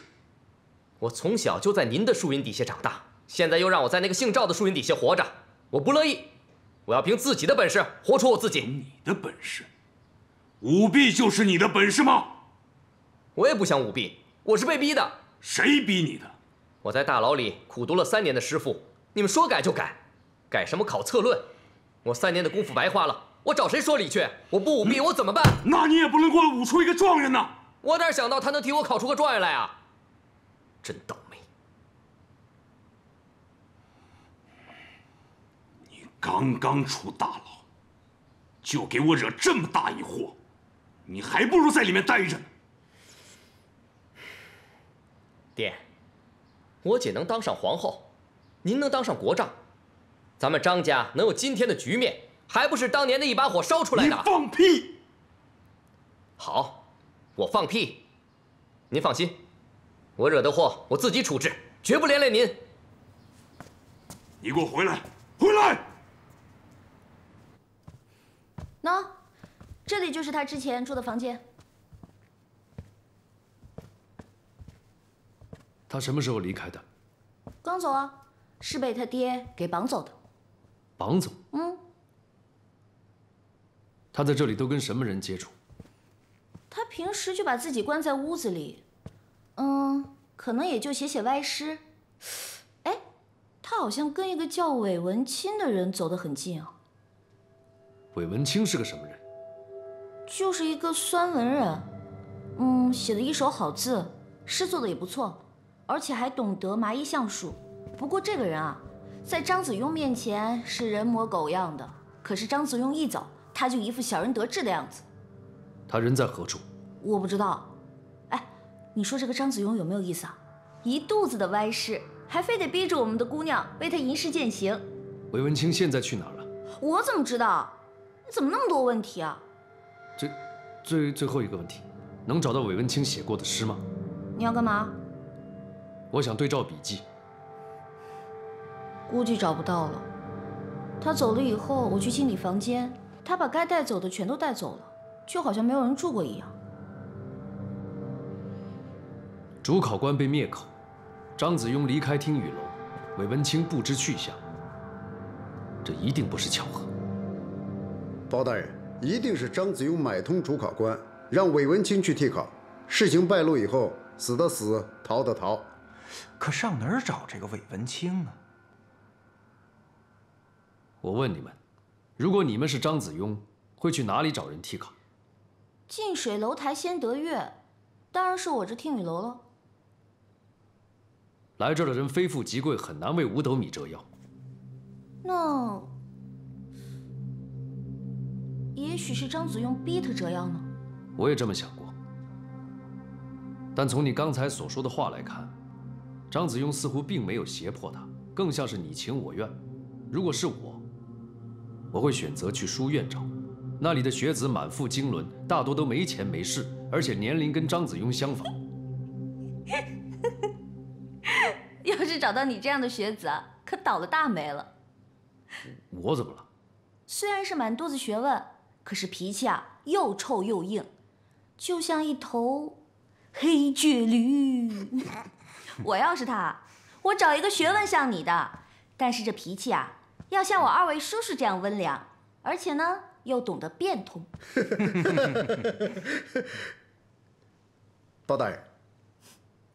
S10: 我从小就在您的树荫底下长大，现在又让我在那个姓赵的树荫底下活着，我不乐意。我要凭自己的本事活出我自己。
S21: 你的本事？舞弊就是你的本事吗？
S10: 我也不想舞弊，我是被逼的。
S21: 谁逼你的？
S10: 我在大牢里苦读了3年的师傅，你们说改就改，改什么考策论？我3年的功夫白花了，我找谁说理去？我不舞弊，我怎么办？
S21: 那你也不能给我舞出一个状元呐！
S10: 我哪想到他能替我考出个状元来啊！真倒霉！
S21: 你刚刚出大牢，就给我惹这么大一祸，你还不如在里面待着呢。
S10: 爹，我姐能当上皇后，您能当上国丈，咱们张家能有今天的局面，还不是当年的一把火烧出来的？
S21: 你放屁！
S10: 好，我放屁。您放心，我惹的祸我自己处置，绝不连累您。
S21: 你给我回来！回来！
S2: 喏，这里就是他之前住的房间。
S5: 他什么时候离开的？
S2: 刚走啊，是被他爹给绑走的。
S5: 绑走？
S2: 嗯。
S5: 他在这里都跟什么人接触？
S2: 他平时就把自己关在屋子里，可能也就写写歪诗。哎，他好像跟一个叫韦文清的人走得很近啊。
S5: 韦文清是个什么人？
S2: 就是一个酸文人，写的一手好字，诗做的也不错，而且还懂得麻衣橡树。不过这个人啊，在张子雍面前是人模狗样的，可是张子雍一走，他就一副小人得志的样子。
S5: 他人在何处？
S2: 我不知道。哎，你说这个张子雍有没有意思啊？一肚子的歪事，还非得逼着我们的姑娘为他吟诗践行。
S5: 韦文清现在去哪儿了？
S2: 我怎么知道？你怎么那么多问题啊？
S5: 最后一个问题，能找到韦文清写过的诗吗？
S2: 你要干嘛？
S5: 我想对照笔记。
S2: 估计找不到了。他走了以后，我去清理房间，他把该带走的全都带走了，就好像没有人住过一样。
S5: 主考官被灭口，张子雍离开听雨楼，韦文清不知去向，这一定不是巧合。
S4: 包大人，一定是张子雍买通主考官，让韦文清去替考。事情败露以后，死的死，逃的逃。
S6: 可上哪儿找这个韦文清啊？
S5: 我问你们，如果你们是张子雍，会去哪里找人替考？
S2: 近水楼台先得月，当然是我这听雨楼了。
S5: 来这儿的人非富即贵，很难为五斗米折腰。
S2: 那也许是张子雍逼他这样呢？
S5: 我也这么想过，但从你刚才所说的话来看，张子雍似乎并没有胁迫他，更像是你情我愿。如果是我会选择去书院找，那里的学子满腹经纶，大多都没钱没势，而且年龄跟张子雍相仿。
S2: 要是找到你这样的学子啊，可倒了大霉了。
S5: 我怎么了？
S2: 虽然是满肚子学问，可是脾气啊又臭又硬，就像一头黑倔驴。我要是他，我找一个学问像你的，但是这脾气啊要像我二位叔叔这样温良，而且呢又懂得变通。
S4: 包大人，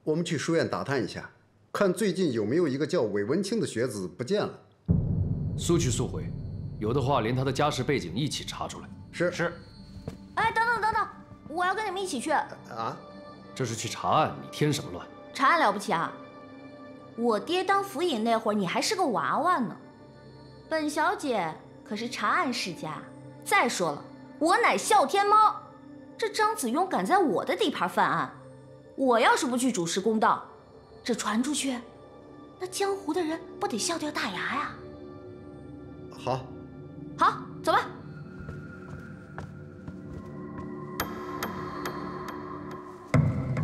S4: 我们去书院打探一下，看最近有没有一个叫韦文清的学子不见了。
S5: 速去速回，有的话连他的家世背景一起查出来。
S4: 是。
S2: 哎，等等，我要跟你们一起去。
S4: 啊？
S5: 这是去查案，你添什么乱？
S2: 查案了不起啊？我爹当府尹那会儿，你还是个娃娃呢。本小姐可是查案世家。再说了，我乃哮天猫，这张子雍敢在我的地盘犯案，我要是不去主持公道，这传出去，那江湖的人不得笑掉大牙呀？好，走吧。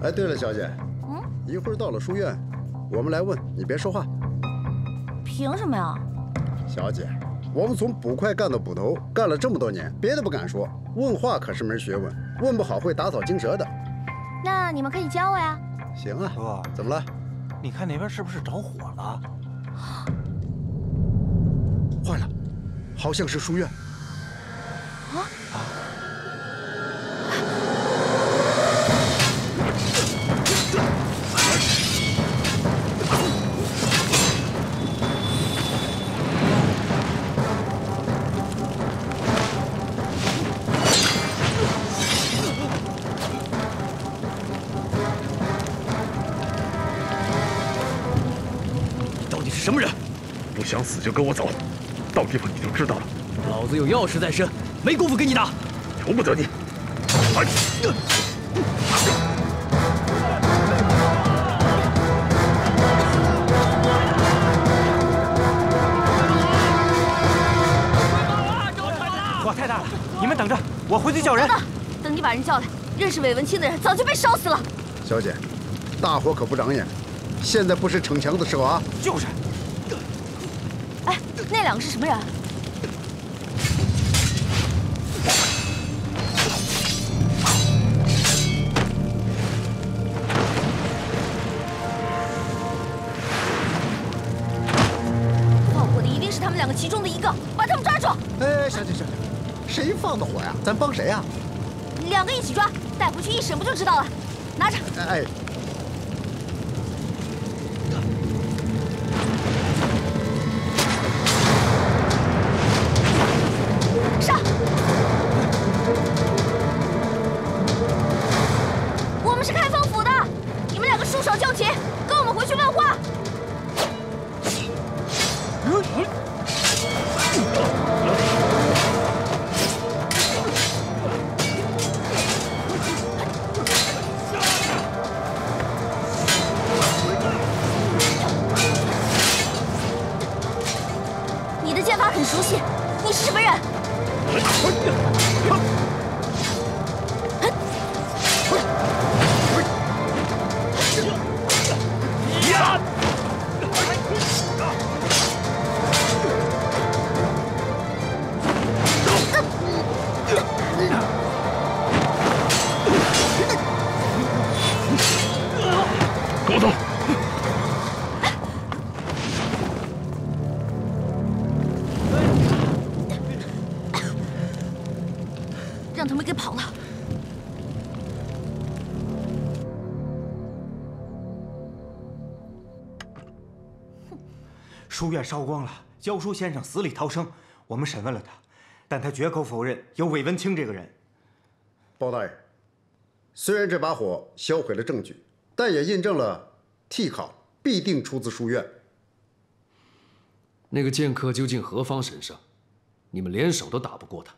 S4: 哎，对了，小姐，一会儿到了书院，我们来问你，别说话。
S2: 凭什么呀？
S4: 小姐，我们从捕快干到捕头，干了这么多年，别的不敢说，问话可是门学问，问不好会打草惊蛇的。
S2: 那你们可以教我呀。
S4: 行啊。
S6: 哥，
S4: 怎么了？
S6: 你看那边是不是着火了？
S4: 坏了，好像是书院。
S2: 啊！
S5: 到底是什么人？
S22: 不想死就跟我走，到地方你就知道了。
S5: 老子有要事在身，没工夫跟你打。
S22: 由不得你！
S6: 火太大了，你们等着，我回去叫人。
S2: 等你把人叫来，认识韦文清的人早就被烧死了。
S4: 小姐，大火可不长眼，现在不是逞强的时候啊！
S6: 就是。
S2: 哎，那两个是什么人？放火的一定是他们两个其中的一个，把他们抓住！
S4: 哎，小姐，谁放的火呀？咱帮谁呀？
S2: 两个一起抓，带回去一审不就知道了。拿着。
S4: 哎。
S2: 上！我们是开封府的，你们两个束手就擒，跟我们回去问话。你的剑法很熟悉，你是什么人？
S22: 跟我走。
S2: 让他们给跑了。
S6: 书院烧光了，教书先生死里逃生，我们审问了他，但他绝口否认有韦文清这个人。
S4: 包大人，虽然这把火销毁了证据，但也印证了替考必定出自书院。
S5: 那个剑客究竟何方神圣？你们联手都打不过他。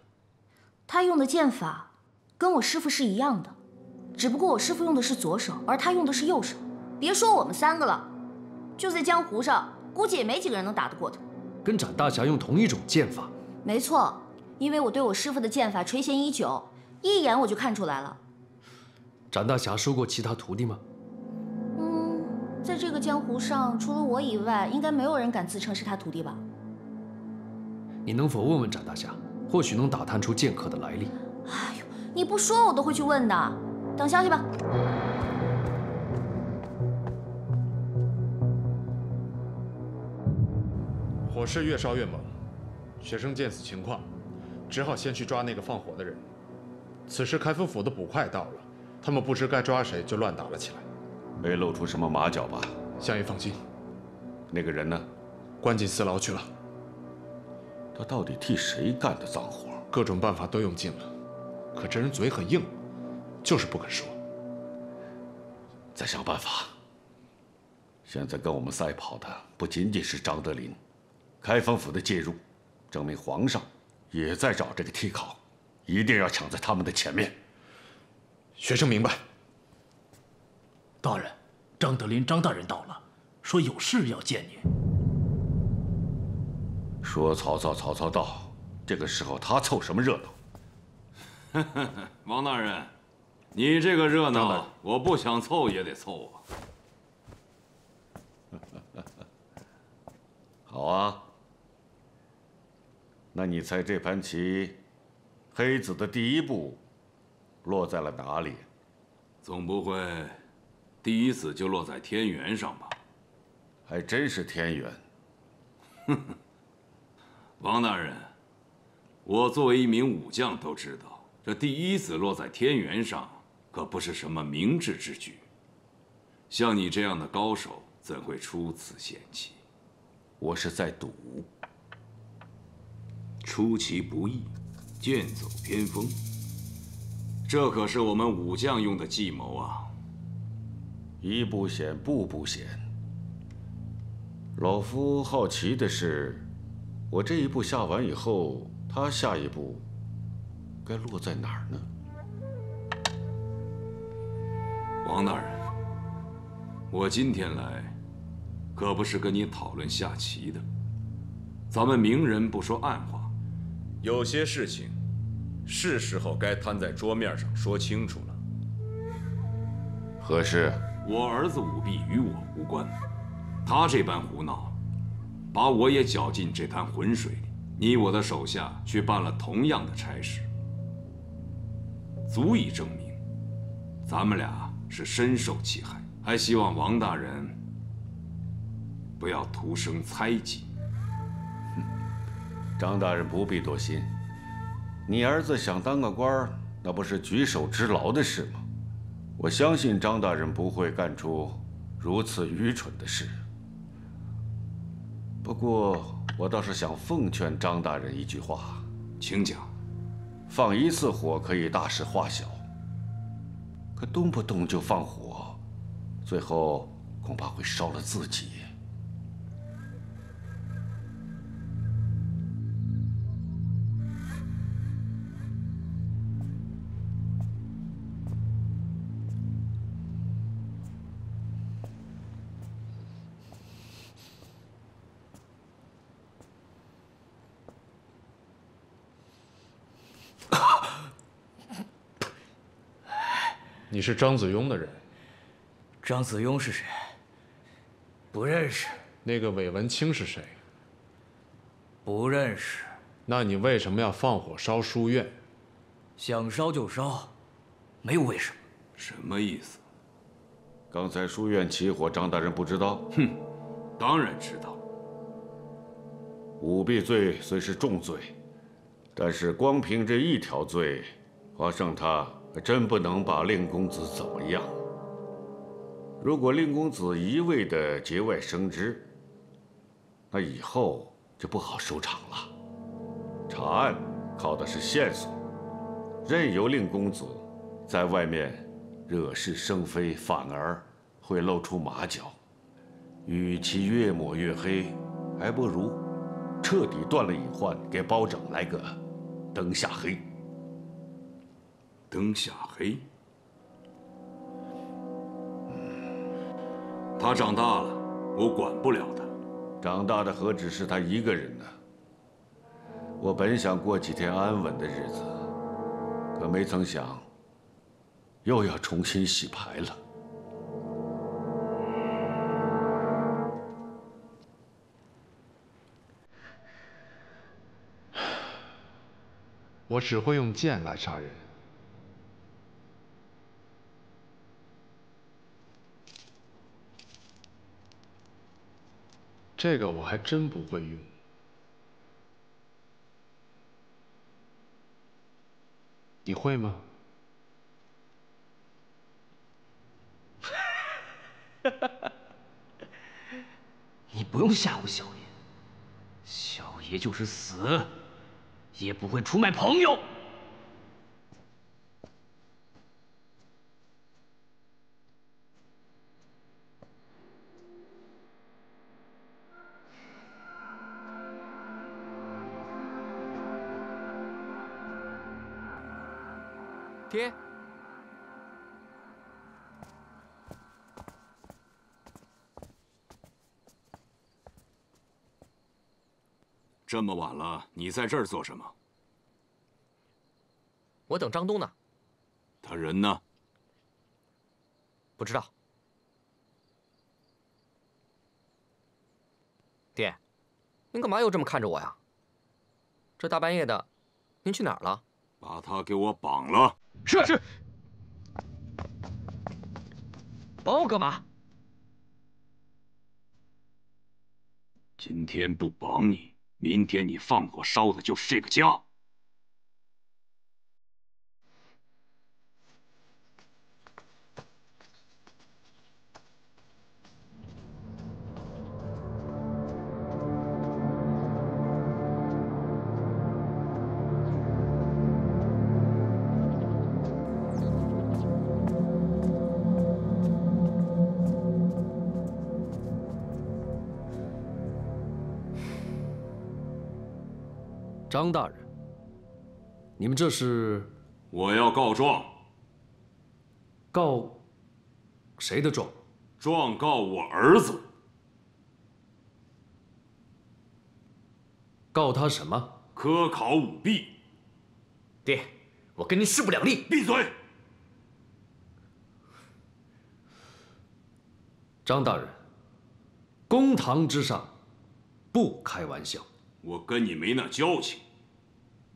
S2: 他用的剑法跟我师父是一样的，只不过我师父用的是左手，而他用的是右手。别说我们三个了，就在江湖上，估计也没几个人能打得过他。
S5: 跟展大侠用同一种剑法？
S2: 没错，因为我对我师父的剑法垂涎已久，一眼我就看出来了。
S5: 展大侠收过其他徒弟吗？
S2: 在这个江湖上，除了我以外，应该没有人敢自称是他徒弟吧？
S5: 你能否问问展大侠，或许能打探出剑客的来历？
S2: 哎呦，你不说我都会去问的。等消息吧。
S22: 火势越烧越猛，学生见此情况，只好先去抓那个放火的人。此时开封府的捕快到了，他们不知该抓谁，就乱打了起来。
S19: 没露出什么马脚吧？
S22: 相爷放心。
S19: 那个人呢？
S22: 关进私牢去了。
S19: 他到底替谁干的脏活？
S22: 各种办法都用尽了，可这人嘴很硬，就是不肯说。
S19: 再想办法。现在跟我们赛跑的不仅仅是张德林，开封府的介入，证明皇上也在找这个替考，一定要抢在他们的前面。
S22: 学生明白。
S11: 大人，张德林张大人到了，说有事要见您。
S19: 说曹操到，这个时候他凑什么热闹？
S21: 王大人，你这个热闹，我不想凑也得凑啊。
S19: 好啊，那你猜这盘棋，黑子的第一步落在了哪里？
S21: 总不会第一子就落在天元上吧？
S19: 还真是天元。
S21: 王大人，我作为一名武将都知道，这第一子落在天元上，可不是什么明智之举。像你这样的高手，怎会出此险棋？
S19: 我是在赌。
S21: 出其不意，剑走偏锋，这可是我们武将用的计谋啊！
S19: 一步险，步步险。老夫好奇的是，我这一步下完以后，他下一步该落在哪儿呢？
S21: 王大人，我今天来，可不是跟你讨论下棋的。咱们明人不说暗话，有些事情，是时候该摊在桌面上说清楚了。
S19: 何事？
S21: 我儿子舞弊与我无关，他这般胡闹，把我也搅进这滩浑水里。你我的手下却办了同样的差事，足以证明，咱们俩是深受其害。还希望王大人不要徒生猜忌。
S19: 张大人不必多心，你儿子想当个官儿，那不是举手之劳的事吗？我相信张大人不会干出如此愚蠢的事。不过，我倒是想奉劝张大人一句话，
S21: 请讲。
S19: 放一次火可以大事化小，可动不动就放火，最后恐怕会烧了自己。
S22: 你是张子庸的人。
S8: 张子庸是谁？不认识。
S22: 那个韦文清是谁？
S8: 不认识。
S22: 那你为什么要放火烧书院？
S8: 想烧就烧，没有为什么。
S21: 什么意思？
S19: 刚才书院起火，张大人不知道？
S21: 哼，当然知道。
S19: 舞弊罪虽是重罪，但是光凭这一条罪，皇上他还真不能把令公子怎么样。如果令公子一味的节外生枝，那以后就不好收场了。查案靠的是线索，任由令公子在外面惹是生非，反而会露出马脚。与其越抹越黑，还不如彻底断了隐患，给包拯来个灯下黑。
S21: 灯下黑。他长大了，我管不了他。
S19: 长大的何止是他一个人呢？我本想过几天安稳的日子，可没曾想，又要重新洗牌了。
S22: 我只会用剑来杀人。这个我还真不会用。你会吗？
S13: 你不用吓唬小爷，小爷就是死，也不会出卖朋友。
S10: 爹，
S21: 这么晚了，你在这儿做什么？
S10: 我等张东呢。
S21: 他人呢？
S10: 不知道。爹，您干嘛又这么看着我呀？这大半夜的，您去哪儿了？
S21: 把他给我绑了。
S13: 是。绑我干嘛？
S21: 今天不绑你，明天你放火烧的就是这个家。
S5: 张大人，你们这是？
S21: 我要告状。
S5: 告谁的状？
S21: 状告我儿子。
S5: 告他什么？
S21: 科考舞弊。
S8: 爹，我跟您势不两立。
S21: 闭嘴！
S5: 张大人，公堂之上，不开玩笑。
S21: 我跟你没那交情，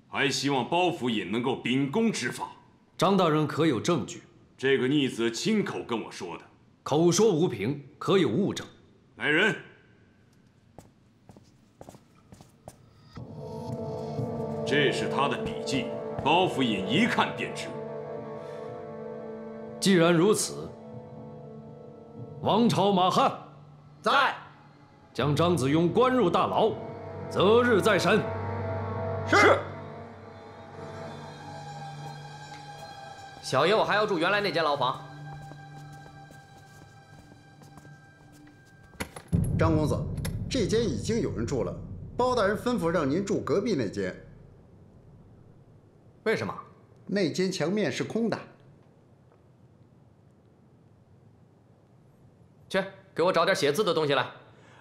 S21: 还希望包府尹能够秉公执法。
S5: 张大人可有证据？
S21: 这个逆子亲口跟我说的。
S5: 口说无凭，可有物证？
S21: 来人！这是他的笔记，包府尹一看便知。
S5: 既然如此，王朝马汉
S6: 在，
S5: 将张子庸关入大牢，择日再审。
S10: 是。小爷我还要住原来那间牢房。
S4: 张公子，这间已经有人住了，包大人吩咐让您住隔壁那间。
S10: 为什么？
S4: 那间墙面是空的。
S10: 去，给我找点写字的东西来。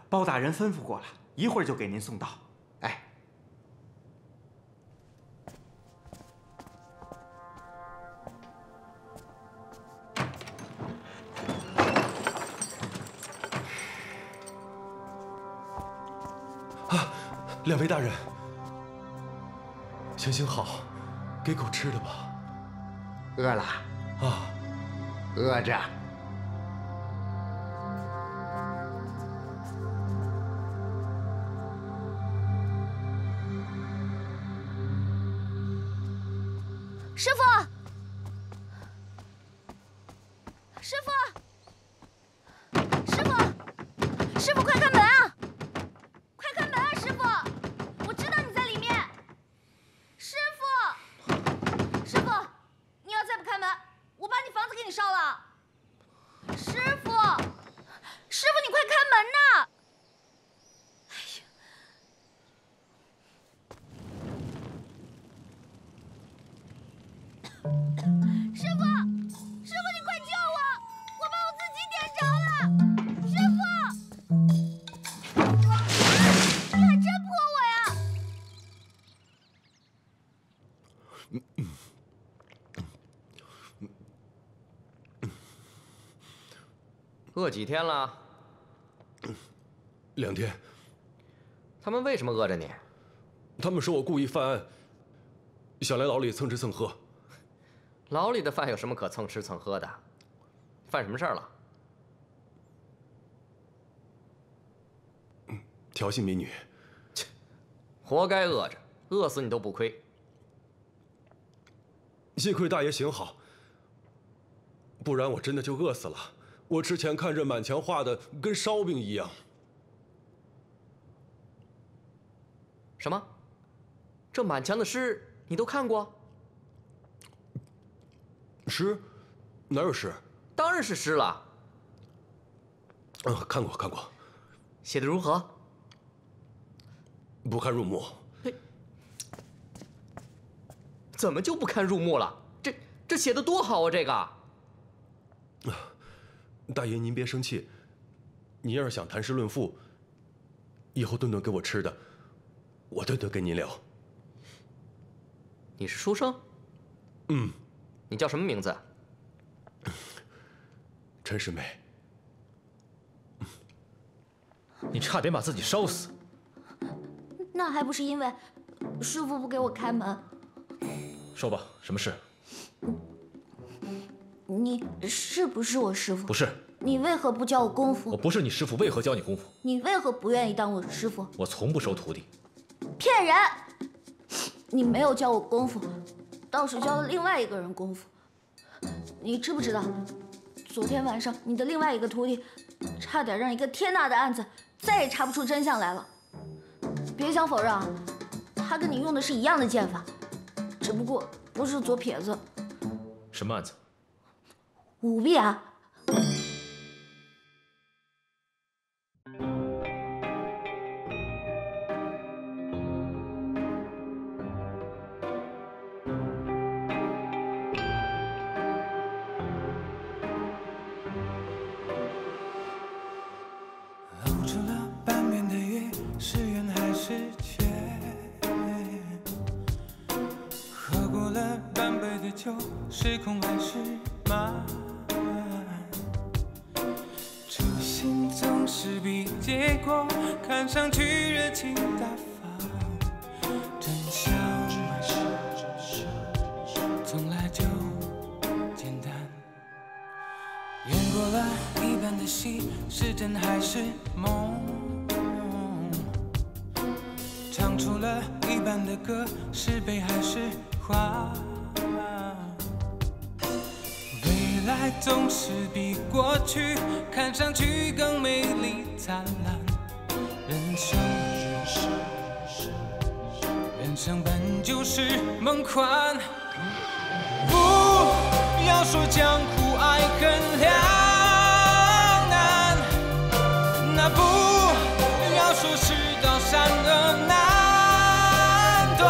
S6: 包大人吩咐过了，一会儿就给您送到。哎，
S12: 两位大人，行行好，给口吃的吧。
S4: 饿了
S12: 啊，
S4: 饿着。
S2: 师傅，师傅，师傅，师傅，快开门啊！快开门啊，师傅！我知道你在里面。师傅，师傅，你要再不开门，我把你房子给你烧了。师傅，师傅，你快开门呐！师傅，师傅，你快救我！我把我自己点着了！师傅，你还真泼我呀！
S10: 饿几天了
S12: ？2天。
S10: 他们为什么饿着你？
S12: 他们说我故意犯案，想来牢里蹭吃蹭喝。
S10: 牢里的饭有什么可蹭吃蹭喝的？犯什么事儿了？
S12: 调戏民女。
S10: 切，活该饿着，饿死你都不亏。
S12: 幸亏大爷行好，不然我真的就饿死了。我之前看这满墙画的跟烧饼一样。
S10: 什么？这满墙的诗你都看过？
S12: 诗？哪有诗？
S10: 当然是诗了。
S12: 看过看过。
S10: 写的如何？
S12: 不堪入目。
S10: 怎么就不堪入目了？这写的多好啊！这个。
S12: 大爷您别生气，您要是想谈诗论赋，以后顿顿给我吃的，我顿顿跟您聊。
S10: 你是书生？
S12: 嗯。
S10: 你叫什么名字？
S12: 陈世美。
S16: 你差点把自己烧死。
S2: 那还不是因为师傅不给我开门。
S16: 说吧，什么事？
S2: 你是不是我师傅？
S11: 不是。
S2: 你为何不教我功夫？
S11: 我不是你师傅，为何教你功夫？
S2: 你为何不愿意当我师傅？
S11: 我从不收徒弟。
S2: 骗人！你没有教我功夫，倒是教了另外一个人功夫。你知不知道，昨天晚上你的另外一个徒弟，差点让一个天大的案子再也查不出真相来了。别想否认啊，他跟你用的是一样的剑法，只不过不是左撇子。
S11: 什么案子？
S2: 舞弊啊！
S7: 时空还是慢，初心总是比结果看上去热情大方，真相从来就简单。演过了一半的戏，是真还是梦？唱出了一半的歌，是悲还是欢？未来总是比过去看上去更美丽灿烂。人生本就是梦宽，不要说江湖爱恨两难，那不要说世道善恶难断，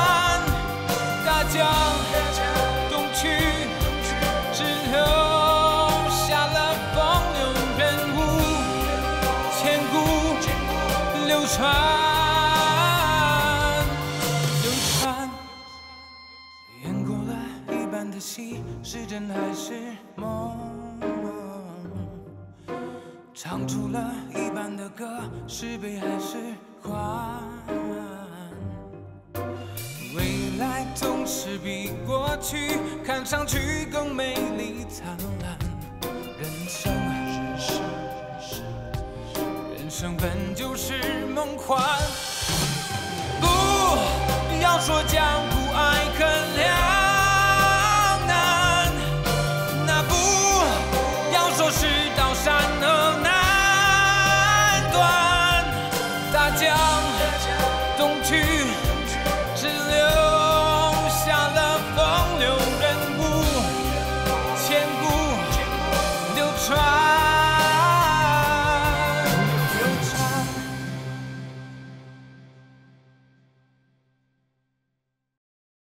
S7: 大江东去，只留流传，演过了一半的戏，是真还是梦？唱出了一半的歌，是悲还是欢？未来总是比过去看上去更美丽灿烂。人生本就是梦宽，不要说江湖